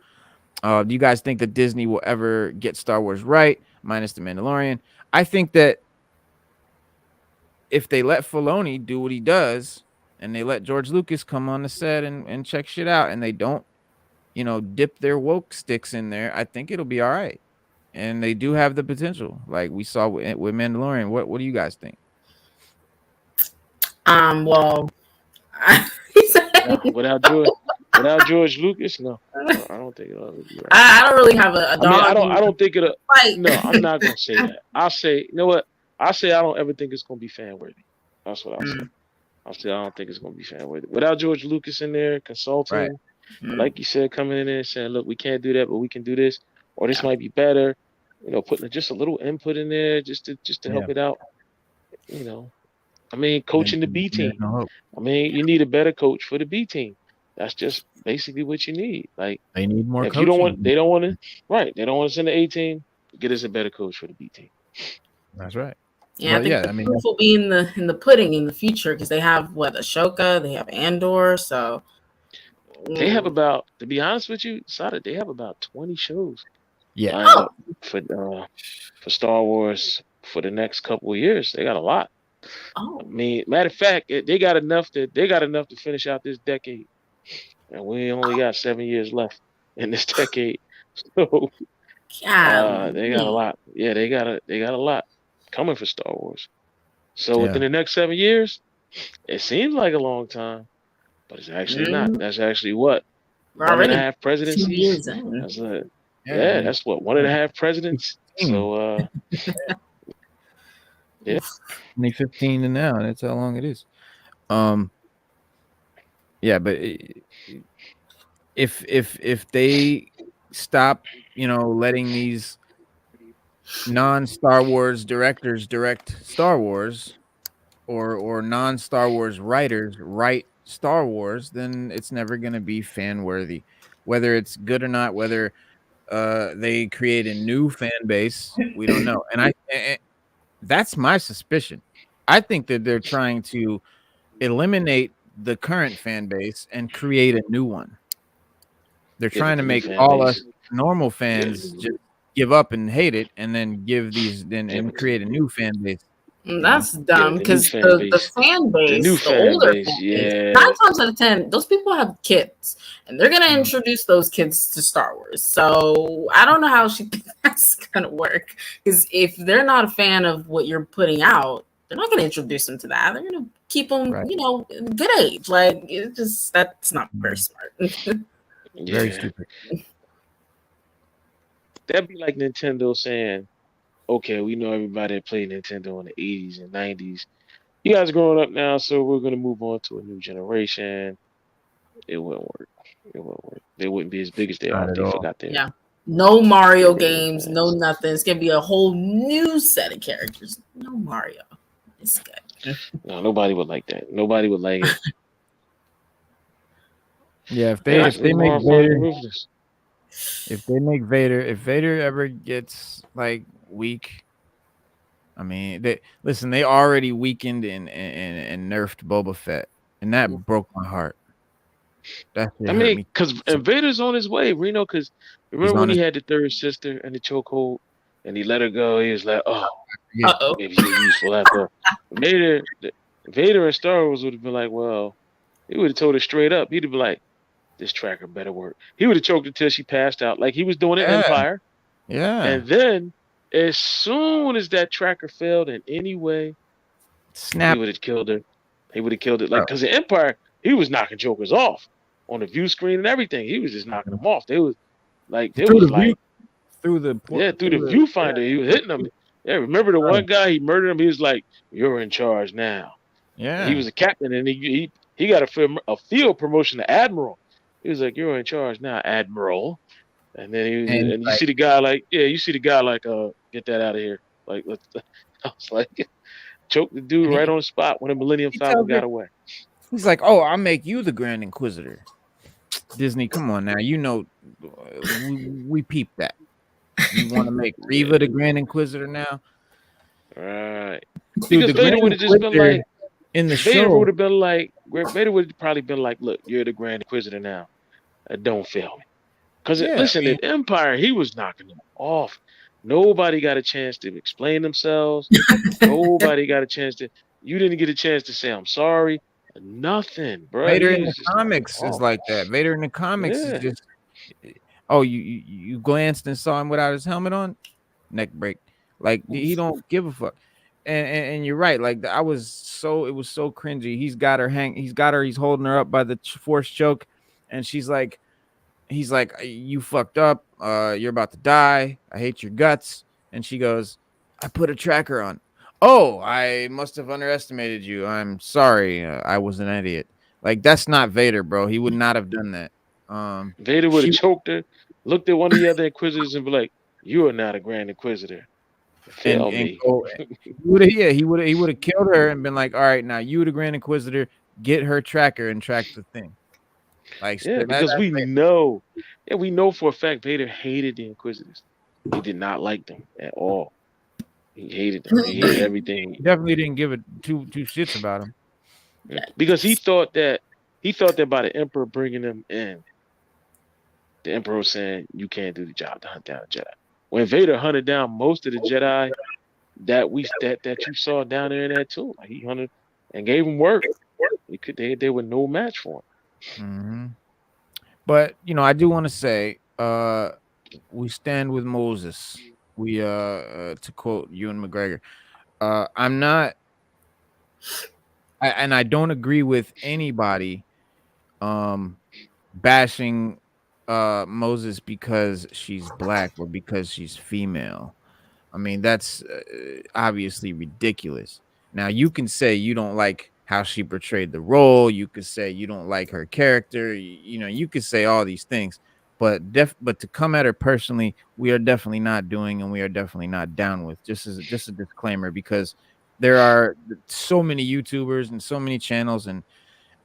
Do you guys think that Disney will ever get Star Wars right, minus The Mandalorian? I think that if they let Filoni do what he does and they let George Lucas come on the set and check shit out and they don't, dip their woke sticks in there, I think it'll be all right. And they do have the potential, like we saw with Mandalorian. What do you guys think? Well, without George Lucas, no, I don't think it'll ever be right. I don't really have a dog. I don't think it'll. Right. No, I'm not gonna say that. I'll say, you know what? I'll say I don't ever think it's gonna be fan worthy. That's what I'll say. I'll say I don't think it's gonna be fan worthy without George Lucas in there consulting. Right. Like you said, coming in there and saying, look, we can't do that, but we can do this, or this might be better. Putting just a little input in there just to help it out. I mean, coaching the B team. I mean, you need a better coach for the B team. That's just basically what you need. Like they need more. If coaching. you don't want, they don't want to. Right, they don't want to send the A team. Get us a better coach for the B team. That's right. Yeah, I think the proof will be in the pudding in the future because they have Ahsoka, they have Andor, so they have about. To be honest with you, Sada, they have about 20 shows. Yeah. For Star Wars for the next couple of years, they got a lot. Oh. I mean, matter of fact, they got enough to finish out this decade, and we only got 7 years left in this decade. So they got a lot. Yeah, they got a lot coming for Star Wars. So within the next 7 years, it seems like a long time, but it's actually not. That's actually what 1.5 presidencies. That's it. Yeah, that's what 1.5 presidents. So yeah, 2015 to now. That's how long it is. Yeah, but if they stop, letting these non-Star Wars directors direct Star Wars, or non-Star Wars writers write Star Wars, then it's never going to be fan worthy, whether it's good or not. Whether they create a new fan base, we don't know. And that's my suspicion. I think that they're trying to eliminate the current fan base and create a new one. They're trying to make all us normal fans just give up and hate it, and then and create a new fan base. That's dumb because the fan base, the older fan base, 9 times out of 10, those people have kids, and they're gonna introduce those kids to Star Wars. So I don't know how that's gonna work. Because if they're not a fan of what you're putting out, they're not gonna introduce them to that. They're gonna keep them, good age. Like that's not very smart. Very stupid. That'd be like Nintendo saying, okay, we know everybody that played Nintendo in the 80s and 90s. You guys are growing up now, so we're going to move on to a new generation. It wouldn't work. They wouldn't be as big as they are. They forgot that. Yeah. No Mario games, no nothing. It's going to be a whole new set of characters. No Mario. It's good. No, nobody would like that. Nobody would like it. Yeah, if they make Vader, if Vader ever gets like weak, I mean, they already weakened and nerfed Boba Fett, and that broke my heart. I mean, because Vader's on his way, Reno. Because remember when he had the third sister and the chokehold, and he let her go. He was like, "Oh, maybe he's useful after." Vader and Star Wars would have been like, "Well," he would have told her straight up. He'd have been like, "This tracker better work." He would have choked until she passed out, like he was doing in Empire. Yeah. And then, as soon as that tracker failed in any way, he would have killed her. He would have killed it, like because in Empire, he was knocking jokers off on the view screen and everything. He was just knocking them off. Through the viewfinder. He was hitting them. Yeah, remember the one guy, he murdered him. He was like, "You're in charge now." And he Yeah. was a captain, and he got a field promotion to admiral. He was like, "You're in charge now, admiral." And then And and you like, see the guy like, yeah, you see the guy like, get that out of here. Like, let's. I was like, choke the dude and right on the spot when the Millennium he Falcon tells her, got away. he's like, "Oh, I'll make you the Grand Inquisitor." Disney, come on now. You know, we peeped that. You want to make Reva the Grand Inquisitor now? Right. Dude, Because the Vader Grand would have just been Inquisitor like, in the Vader show. would have been like, Vader would have probably been like, look, you're the Grand Inquisitor now. Don't fail me. Because Yeah, listen, in Empire, he was knocking them off. Nobody got a chance to explain themselves. Nobody got a chance to. You didn't get a chance to say I'm sorry. Nothing, bro. Vader He in the was just comics knocking is off. like that. Vader in the comics is Yeah. just, oh, you glanced and saw him without his helmet on, neck break. Like he don't give a fuck. And you're right. Like it was so cringy. He's got her. He's holding her up by the force choke, and he's like, you fucked up. You're about to die. I hate your guts. And she goes, I put a tracker on. Oh, I must have underestimated you. I'm sorry. I was an idiot. Like that's not Vader, bro. He would not have done that. Vader would have choked her, looked at one of the other Inquisitors, and be like, "You are not a Grand Inquisitor. Fail me." he would have killed her and been like, all right, now you the Grand Inquisitor, get her tracker and track the thing. Like, yeah, because we know for a fact Vader hated the Inquisitors. He did not like them at all. He hated them. He hated everything. He definitely didn't give it two shits about him. Because he thought that by the Emperor bringing them in, the Emperor was saying, you can't do the job to hunt down a Jedi. When Vader hunted down most of the Jedi that you saw down there in that tomb, like he hunted and gave them work. They were no match for him. Mm-hmm. But I do want to say, we stand with Moses. We to quote Ewan McGregor, I'm not, and I don't agree with anybody bashing Moses because she's black or because she's female. I mean, that's obviously ridiculous. Now, you can say you don't like how she portrayed the role. You could say you don't like her character. You could say all these things. But to come at her personally, we are definitely not doing, and we are definitely not down with. Just a disclaimer, because there are so many YouTubers and so many channels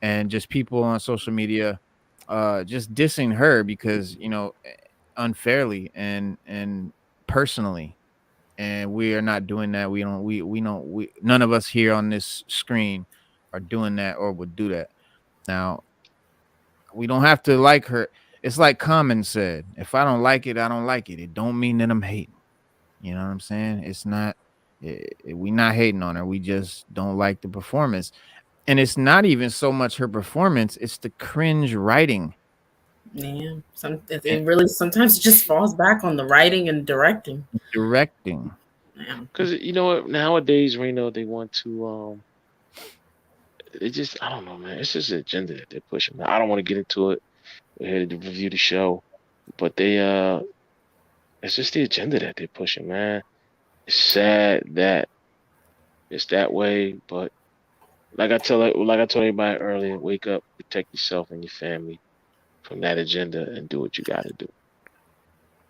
and just people on social media just dissing her because unfairly and personally. And we are not doing that. We none of us here on this screen are doing that or would do that. Now, we don't have to like her. It's like Common said, if I don't like it, I don't like it. It don't mean that I'm hating. You know what I'm saying? It's not, we not hating on her. We just don't like the performance. And it's not even so much her performance. It's the cringe writing. Yeah. It really sometimes just falls back on the writing and directing. Because you know what, nowadays, Reno, they want to I don't know, man. It's just an agenda that they're pushing. I don't want to get into it. We're here to review the show, but it's just the agenda that they're pushing, man. It's sad that it's that way, but like I told everybody earlier, wake up, protect yourself and your family from that agenda, and do what you got to do.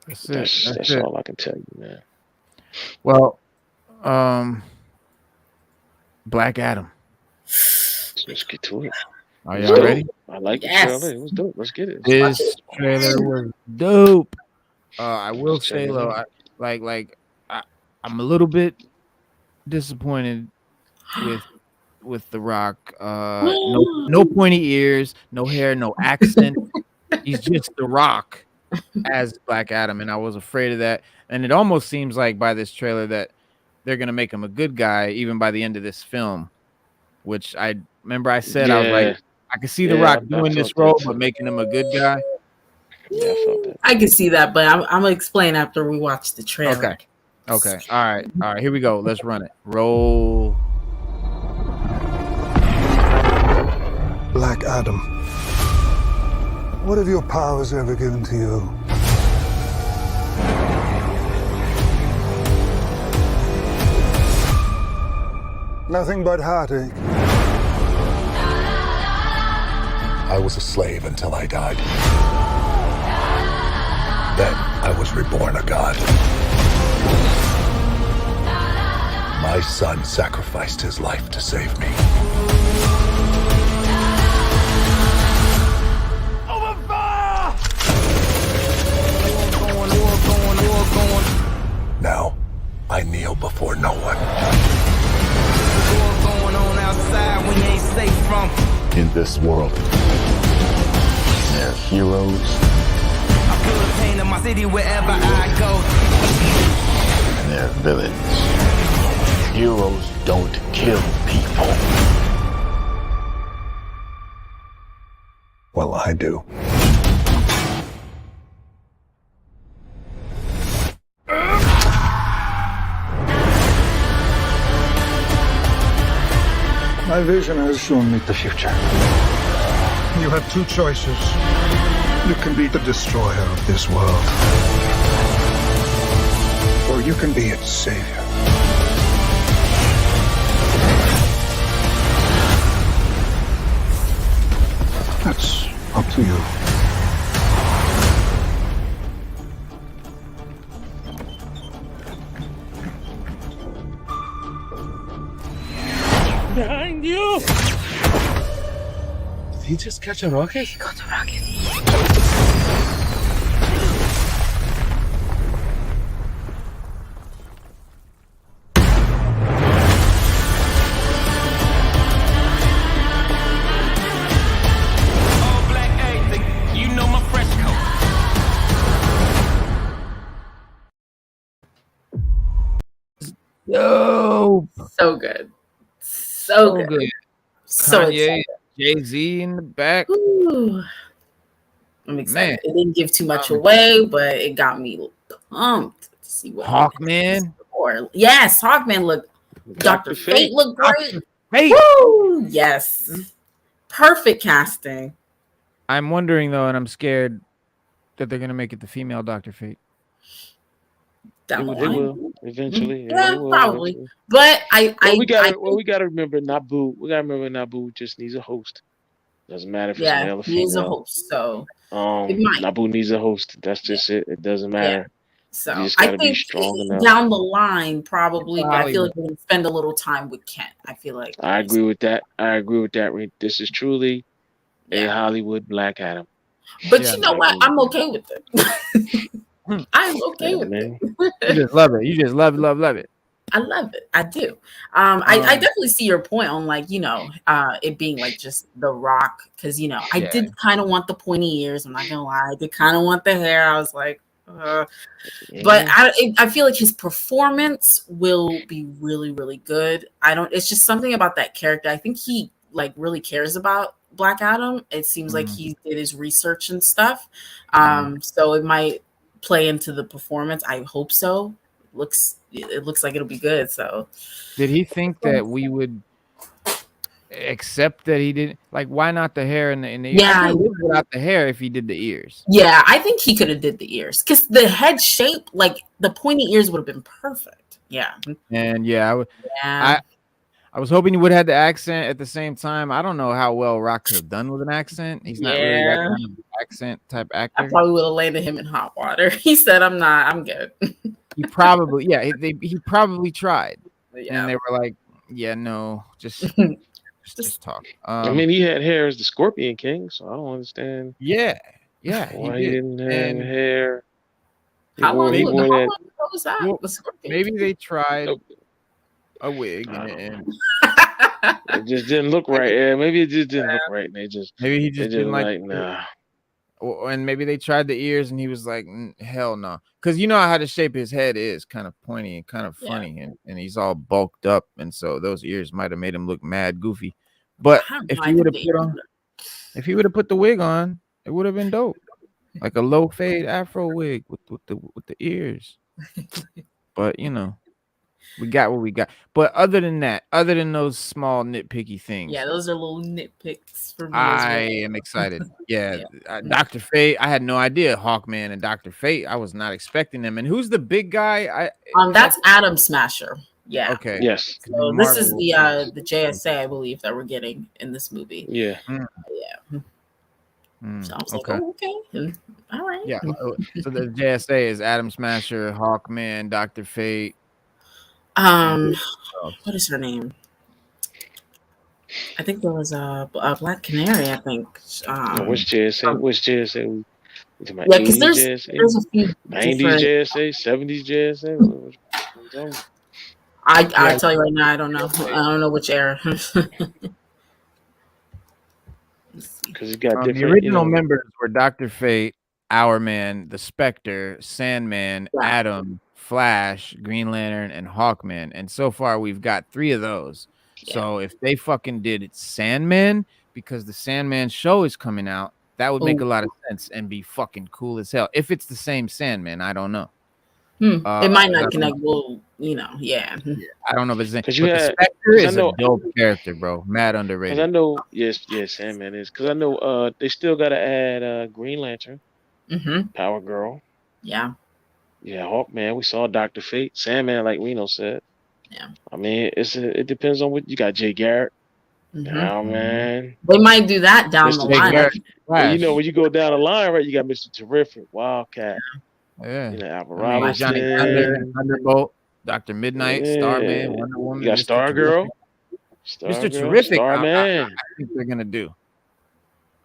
That's all I can tell you, man. Well, Black Adam. Let's get to it. Are y'all ready? I like the trailer. It was dope. Let's get it. This trailer was dope. I will say though, I'm a little bit disappointed with The Rock. No pointy ears, no hair, no accent. He's just The Rock as Black Adam, and I was afraid of that. And it almost seems like by this trailer that they're gonna make him a good guy even by the end of this film. Which I remember I said I was like, I can see The Rock doing this role, but making him a good guy. Yeah, I felt that. I can see that, but I'm gonna explain after we watch the trailer. Okay. All right. Here we go. Let's run it. Roll. Black Adam. What have your powers ever given to you? Nothing but heartache. I was a slave until I died. Then I was reborn a god. My son sacrificed his life to save me. Now, I kneel before no one. In this world, there are heroes. I feel the pain in my city wherever I go. And there are villains. Heroes don't kill people. Well, I do. My vision has shown me the future. You have two choices. You can be the destroyer of this world, or you can be its savior. That's up to you. Behind you! Did he just catch a rocket? He got the rocket. All black everything. You know my fresh coat. Yo, So good. So good. So Kanye, excited. Jay-Z in the back. Ooh. I'm excited. Man. It didn't give too much away, but it got me pumped to see what Hawkman. Or yes, Hawkman looked. Dr. Fate looked great. Hey, Woo! Yes, perfect casting. I'm wondering though, and I'm scared that they're gonna make it the female Dr. Fate. Down the They line. will eventually. Yeah, they will probably. eventually. But We gotta remember Naboo. We gotta remember Naboo just needs a host. Doesn't matter if it's yeah, male or he is a female. host, so it might. Naboo needs a host. That's just it. It doesn't matter. So You just I gotta be think strong enough. down the line, probably, but I feel Hollywood. like we're gonna spend a little time with Kent. I feel like I agree with that. Reed. This is truly a Yeah. Hollywood Black Adam. But Yeah. you know what? I'm okay with it. I'm okay Yeah, with man. You just love it. You just love it. I love it. I do. I definitely see your point on like, it being like just the Rock. Cause I Yeah. did kind of want the pointy ears. I'm not gonna lie. I did kind of want the hair. I was like, but I feel like his performance will be really, really good. It's just something about that character. I think he like really cares about Black Adam. It seems like he did his research and stuff. So it might play into the performance. I hope so. It looks like it'll be good. So Did he think that we would accept that he didn't? Like, why not the hair and the ears? Yeah. I could live without the hair if he did the ears. yeah, I think he could have did the ears because the head shape, like the pointy ears, would have been perfect. Yeah, And yeah, yeah. I was hoping he would have had the accent at the same time. I don't know how well Rock could have done with an accent. He's not really that kind of accent type I actor. probably would have landed him in hot water. He said, "I'm not. I'm good." He probably, he probably tried, Yeah. and they were like, "Yeah, no, just talk." I mean, he had hair as the Scorpion King, so I don't understand yeah, why he didn't have And hair. How long maybe- ago was that? Well, The Scorpion maybe King? they tried a wig, and It just didn't look right. Yeah, maybe it just didn't look right. And they just maybe he just didn't like. nah. And maybe they tried the ears, and he was like, "Hell no," because you know how the shape his head is, kind of pointy and kind of funny, and he's all bulked up, and so those ears might have made him look mad goofy. But I have if no he would have idea. put the wig on, it would have been dope, like a low fade afro wig with the ears. But we got what we got. But other than that, other than those small nitpicky things, Yeah, those are little nitpicks for me. I as well. am excited. Yeah, Dr. Fate. I had no idea Hawkman and Dr. Fate. I was not expecting them. And who's the big guy? That's Adam Smasher. Yeah. Okay. Yes. So this is Marvel. the JSA, I believe, that we're getting in this movie. Yeah. Yeah. So I was like, Okay. oh, okay. All right. Yeah. So the JSA is Adam Smasher, Hawkman, Dr. Fate. and who else? What is her name? I think there was a Black Canary. I think. Which JSA? Which JSA? We talking about Yeah, because 80s there's JSA, a few 90s different. JSA, 70s JSA. Because I Yeah. tell you right now, I don't know. I don't know which era. you got The different, original members were Dr. Fate, Hourman, the Spectre, Sandman, Yeah. Atom, Flash, Green Lantern, and Hawkman. And so far, we've got 3 of those. Yeah. So if they fucking did Sandman, because the Sandman show is coming out, that would make a lot of sense and be fucking cool as hell. If it's the same Sandman, I don't know. It might not connect. Well, yeah. I don't know if it's the same. Because you But the had, Spectre because I is know, a dope character, bro. Mad because underrated. I know, yes, Sandman is. Because I know, they still gotta add Green Lantern, Power Girl. Yeah. Yeah, Hawkman. We saw Dr. Fate, Sandman, like Reno said. Yeah. I mean, it depends on what you got. Jay Garrett, man. They might do that down the Mr. line. Garrett, And Flash. when you go down the line, right, you got Mr. Terrific, Wildcat, Yeah. Albert I mean, Johnny Thunder, Robinson, Thunderbolt, Dr. Midnight, Starman, Wonder you Woman, got Mr. Stargirl, Mr. Terrific, I Starman. think they're gonna do.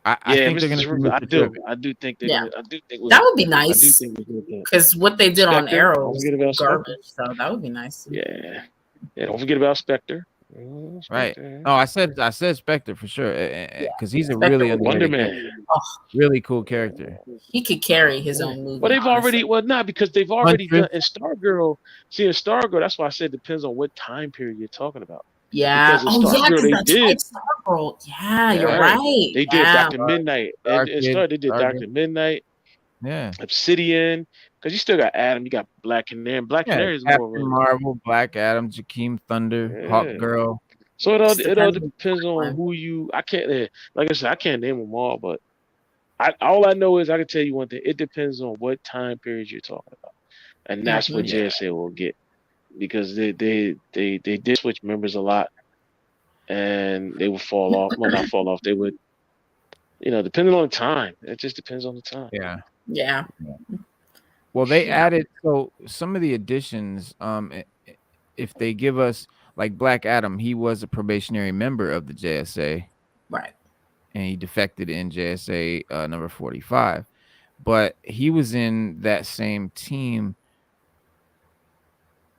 I Yeah, think they're gonna Mr. do Terrific. Mr. Terrific. I do think they're Yeah. gonna. I do think That would be I do nice think they're gonna do that. because what they did on Spectre, Arrow don't was forget about Spectre. garbage. So that would be nice. Yeah, don't forget about Spectre. Right. Spectre. Oh, I said Spectre for sure, because he's a Spectre really would be Wonder underrated Man. character. Really cool character. He could carry his own movie. Well, they've already, not because they've already done Huntress. in Stargirl. See, in Stargirl, that's why I said it depends on what time period you're talking about. Yeah. Because in Stargirl, they did. Stargirl. Yeah, you're Yeah, right. They did Dr. Midnight. And Starkid, Star, they did Stargirl. Dr. Midnight, Yeah. Obsidian. Because you still got Adam, you got Black Canary. Black Yeah. Canary is more Captain of a. Marvel, Black Adam, Jakeem Thunder, Yeah. Hawk Girl. So it all depends on one. who you. I can't, like I said, I can't name them all, but all I know is I can tell you one thing. It depends on what time period you're talking about, and that's what JSA will get, because they did switch members a lot, and they would fall off. Well, not fall off. They would, depending on the time. It just depends on the time. Yeah. Yeah. Well, they added some of the additions. If they give us like Black Adam, he was a probationary member of the JSA, Right. and he defected in JSA number 45, but he was in that same team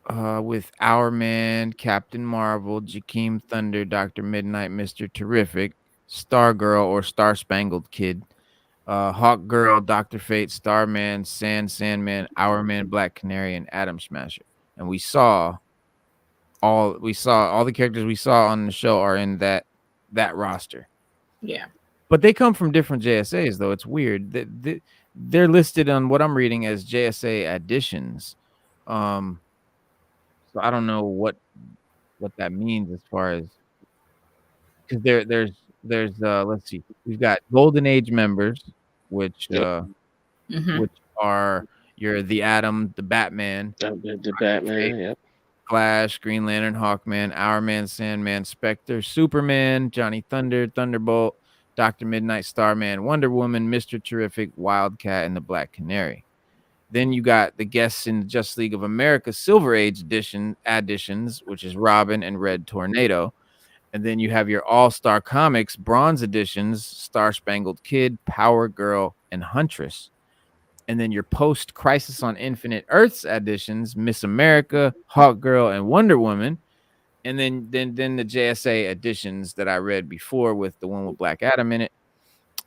with Our Man, Captain Marvel, Jakeem Thunder, Dr. Midnight, Mr. Terrific, Stargirl or Star Spangled Kid, Hawk Girl, Dr. Fate, Starman, Sandman, Our Man, Black Canary, and Atom Smasher. And we saw all the characters we saw on the show are in that roster. Yeah. But they come from different JSAs, though. It's weird. They're listed on what I'm reading as JSA additions. So I don't know what that means as far as, because there's let's see, we've got Golden Age members, which which are the Atom, the Batman, The Batman, yep. Flash, Green Lantern, Hawkman, Our Man, Sandman, Spectre, Superman, Johnny Thunder, Thunderbolt, Dr. Midnight, Starman, Wonder Woman, Mr. Terrific, Wildcat, and the Black Canary. Then you got the guests in the Justice League of America Silver Age additions, which is Robin and Red Tornado. And then you have your All-Star Comics Bronze editions, Star Spangled Kid, Power Girl, and Huntress. And then your post-Crisis on Infinite Earths editions, Miss America, Hawk Girl, and Wonder Woman. And then the JSA editions that I read before with the one with Black Adam in it.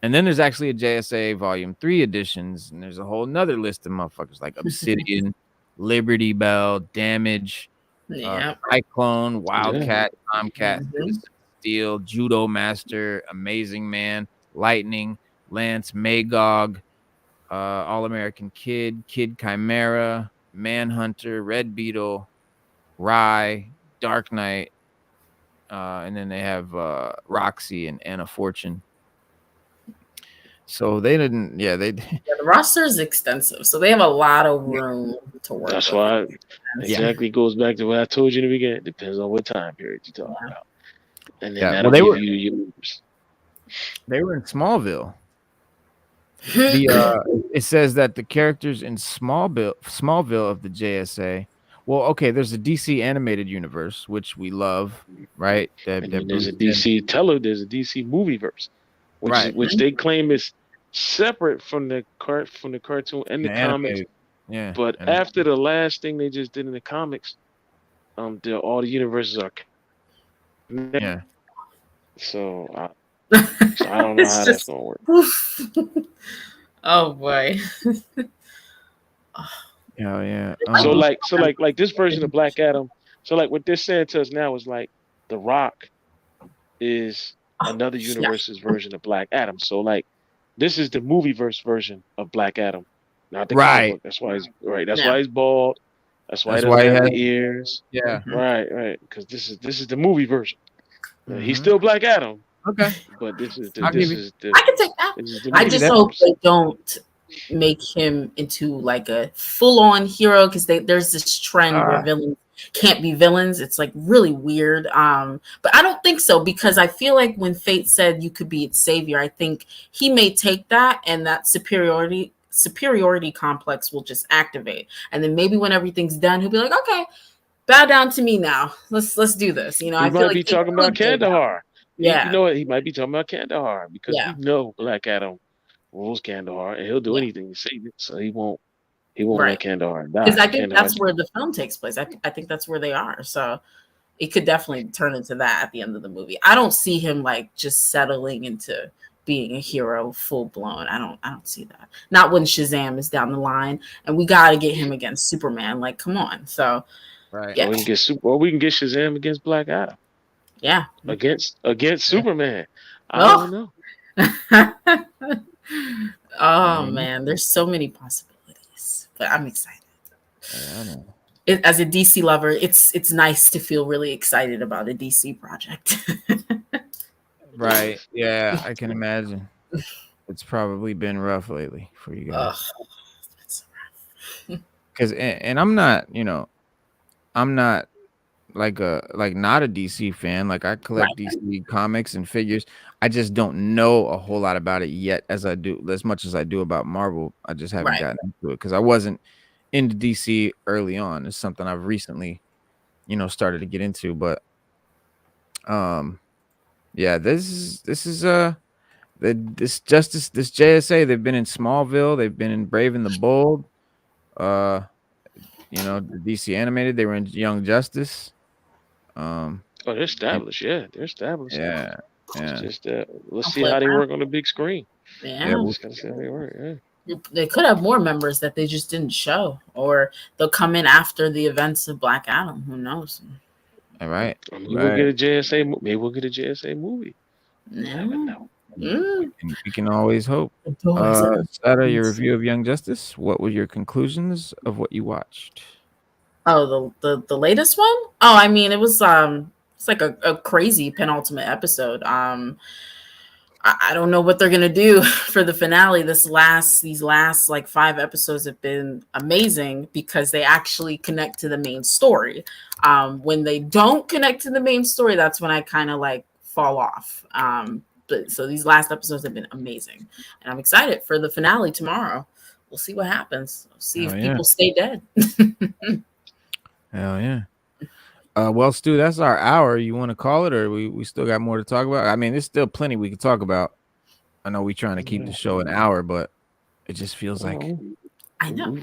And then there's actually a JSA Volume 3 editions, and there's a whole nother list of motherfuckers like Obsidian, Liberty Bell, Damage, Cyclone, Wildcat, Tomcat, Steel, Judo Master, Amazing Man, Lightning, Lance, Magog, All-American Kid, Kid Chimera, Manhunter, Red Beetle, Rye, Dark Knight, and then they have Roxy and Anna Fortune. So they didn't. Yeah, they. Yeah, the roster is extensive, so they have a lot of room to work. That's with. why exactly goes back to what I told you in the beginning. Depends on what time period you're talking about, and then Yeah, that'll well, give you yours. they were in Smallville. It says that the characters in Smallville of the JSA. Well, okay, there's a DC animated universe which we love, right? And then there's a Bruce there's a DC movie verse, right? which they claim is separate from the cartoon and the The comics. animated, yeah. But and- after the last thing they just did in the comics, all the universes are connected. yeah, So I don't know It's how that's just- gonna work. Oh boy. yeah. So like this version of Black Adam. So like what they're saying to us now is like The Rock is another universe's version of Black Adam. So like this is the movie version of Black Adam, not the comic Right. book. That's why he's right. That's Yeah. why he's bald. That's why That's he why doesn't he have has- the ears. yeah. Right. Because this is the movie version. He's Mhm. still Black Adam, Okay. but this is the I'll give this you- is the I can take that. this is the I movie just that hope verse. they don't make him into like a full-on hero because there's this trend where villains can't be villains. It's like really weird. But I don't think so because I feel like when Fate said you could be its savior, I think he may take that and that superiority complex will just activate. And then maybe when everything's done, he'll be like, okay, bow down to me now. Let's do this. You know, He I feel might like be he talking about could do that. Kandahar. Yeah. You know what? He might be talking about Kandahar because Yeah. we know Black Adam rules Kandahar and he'll do anything to save it. So he won't Right. let Kandahar die. Because I think Kandahar- that's where the film takes place. I think that's where they are. So it could definitely turn into that at the end of the movie. I don't see him like just settling into being a hero full blown. I don't see that. Not when Shazam is down the line and we got to get him against Superman. Like, come on. So Right. Yeah. we can get Shazam against Black Adam yeah. against Superman. I Oh. don't know. Oh man, there's so many possibilities. But I'm excited. I know. As a DC lover, it's nice to feel really excited about a DC project. Right. Yeah, I can imagine. It's probably been rough lately for you guys. Ugh. It's so rough. Because and I'm not, I'm not not a DC fan. Like I collect DC comics and figures. I just don't know a whole lot about it yet, as much as I do about Marvel. I just haven't gotten into it because I wasn't into DC early on. It's something I've recently, started to get into. But yeah, this JSA, they've been in Smallville, they've been in Brave and the Bold. The DC animated, they were in Young Justice. Oh, they're established. Yeah, they're established. Yeah. It's just let's see how they work on the big screen. Yeah. Just gotta see how they work. Yeah. They could have more members that they just didn't show, or they'll come in after the events of Black Adam. Who knows? All right. Maybe we'll get a JSA. Maybe we'll get a JSA movie. Yeah. Never know. We can always hope. Sada, your review of Young Justice. What were your conclusions of what you watched? Oh, the latest one? Oh, I mean, it was it's like a crazy penultimate episode. I don't know what they're gonna do for the finale. These last like 5 episodes have been amazing because they actually connect to the main story. When they don't connect to the main story, that's when I kind of like fall off. But so these last episodes have been amazing, and I'm excited for the finale tomorrow. We'll see what happens. We'll see if people stay dead. Hell yeah. Well, Stu, that's our hour. You want to call it, or we still got more to talk about? I mean, there's still plenty we could talk about. I know we're trying to keep the show an hour, but it just feels like I know.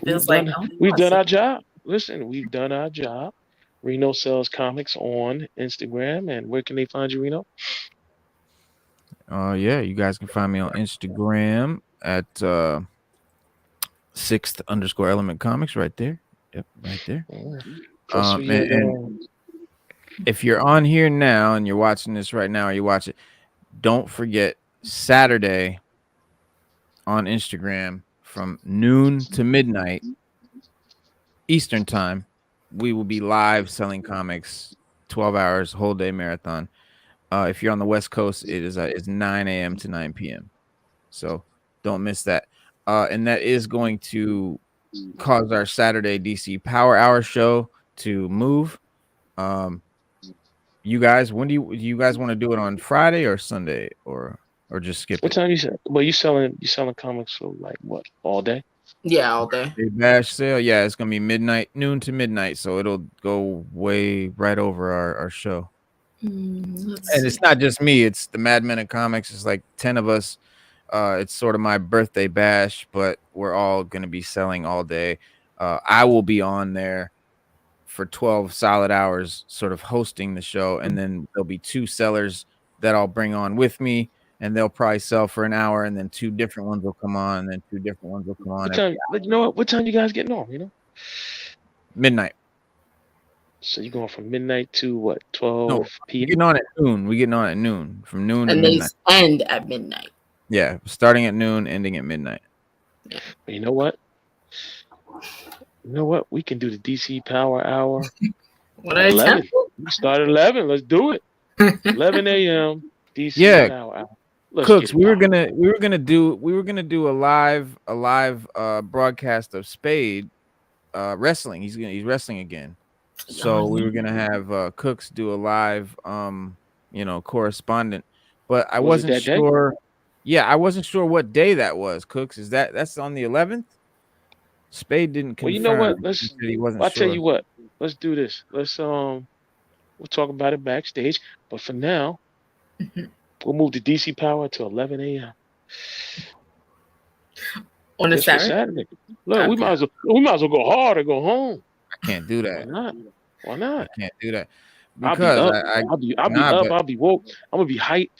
We've done our job. Listen, we've done our job. Reno Sells Comics on Instagram, and where can they find you, Reno? Yeah, you guys can find me on Instagram at 6th_element comics right there. Yep, right there. And if you're on here now and you're watching this right now, or you watch it, don't forget Saturday on Instagram from noon to midnight Eastern time, we will be live selling comics, 12 hours, whole day marathon. If you're on the West Coast, it's 9 a.m. to 9 p.m. So Don't miss that. And that is going to cause our Saturday DC Power Hour show to move. You guys, when do you guys want to do it on Friday or Sunday or just skip What it? time you sell? Well, you selling comics for like what, all day? Yeah, all day. Big bash sale. Yeah, it's gonna be noon to midnight, so it'll go way right over our show. And it's not just me, it's the Mad Men of Comics. It's like 10 of us. It's sort of my birthday bash, but we're all gonna be selling all day. I will be on there for 12 solid hours, sort of hosting the show, and then there'll be 2 sellers that I'll bring on with me, and they'll probably sell for an hour, and then 2 different ones will come on, and then 2 different ones will come on. What time? You know what? What time you guys getting on? You know, Midnight. so you're going from midnight to what? 12 No, p.m. We're getting on at noon. We're getting on at noon, from noon And to they midnight. end at midnight. Yeah, starting at noon, ending at midnight. You know what? You know what? We can do the DC Power Hour. What at I 11. We start at 11. Let's do it. 11 a.m. DC Yeah. Power Hour. Let's Cooks, get it we were poppin'. gonna do a live broadcast of Spade wrestling. He's wrestling again. So we were gonna have Cooks do a live correspondent, but I Was it wasn't that day? sure. Yeah, I wasn't sure what day that was. Cooks, that's on the 11th? Spade didn't confirm. Well, you know what? He said he wasn't I'll sure. tell you what. Let's do this. We'll talk about it backstage. But for now, we'll move the DC Power to 11 a.m. On a Just for Saturday? Look, Okay. we might as well go hard or go home. I can't do Why that. not? Why not? I can't do that I'll be because up. I'll be up. I'll be woke. I'm gonna be hype.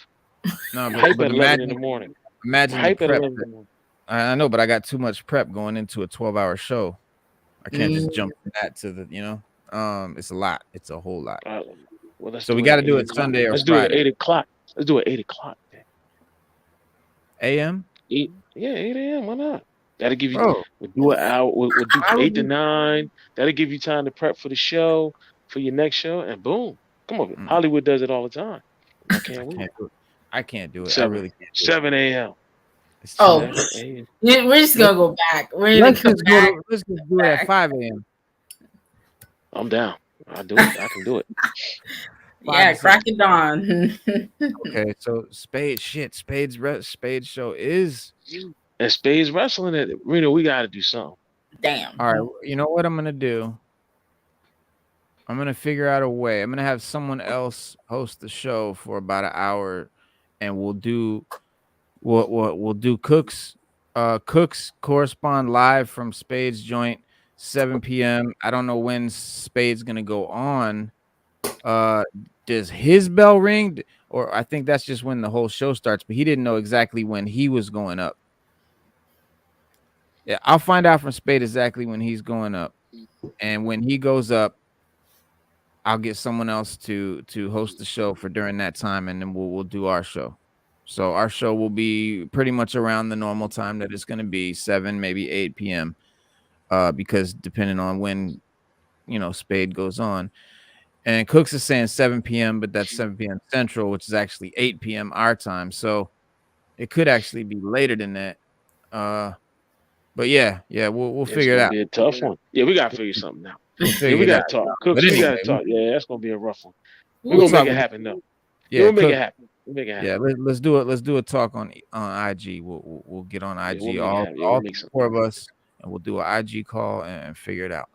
No, Hype but at 11 in the morning. imagine the Hype at prep. 11 in the morning. I know, but I got too much prep going into a 12-hour show. I can't just jump from that to the, it's a lot. It's a whole lot. Well, let's So we do got to at do 8 it o'clock. Sunday or Let's do it at Friday. 8 o'clock. Let's do it at 8 o'clock. AM? 8 a.m. Why not? That'll give you. Bro, We'll do an hour. We'll do How would 8 to you- 9. That'll give you time to prep for the show, for your next show, and boom, come on. Mm. Hollywood does it all the time. I can't wait. I can't do it. I 7 really can't. 7 a.m. It's too Oh. late. 7 a.m. We're just gonna go back. We're Let's gonna just go back. let's just do it at 5 a.m. I'm down. I'll do it. I can do it. Yeah, crack it on. Okay, so Spade's show is And Spade's wrestling it. Reno, we got to do something. Damn. all right. You know what I'm gonna do? I'm gonna figure out a way. I'm gonna have someone else host the show for about an hour, and we'll do Cooks. Cooks correspond live from Spade's joint, 7 p.m. I don't know when Spade's gonna go on. Does his bell ring, or I think that's just when the whole show starts? But he didn't know exactly when he was going up. Yeah, I'll find out from Spade exactly when he's going up, and when he goes up, I'll get someone else to host the show for during that time, and then we'll do our show. So our show will be pretty much around the normal time that it's going to be, 7, maybe 8 p.m. Because depending on when Spade goes on, and Cooks is saying 7 p.m., but that's 7 p.m. Central, which is actually 8 p.m. our time. So it could actually be later than that. But yeah, we'll figure it out. It's gonna be a tough one. Yeah, we gotta figure something out. We'll Yeah, figure we it gotta out. talk. Cooks, But we anyway, gotta talk. Yeah, that's gonna be a rough one. We'll We're gonna talk make it with- happen though. Yeah, We'll make Cook- it happen. We'll make it happen. Yeah, let's do it. Let's do a talk on IG. We'll get on IG. we'll make it all happen. Yeah, we'll all make something 4 of us, and we'll do an IG call and figure it out.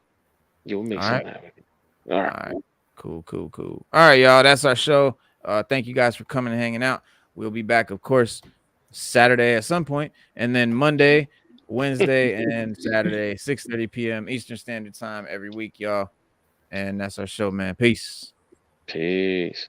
Yeah, we'll make All something happen. All All right. right, cool. All right, y'all. That's our show. Thank you guys for coming and hanging out. We'll be back, of course, Saturday at some point, and then Monday, Wednesday, and Saturday, 6:30 p.m. Eastern Standard Time every week, y'all. And that's our show, man. Peace. Peace.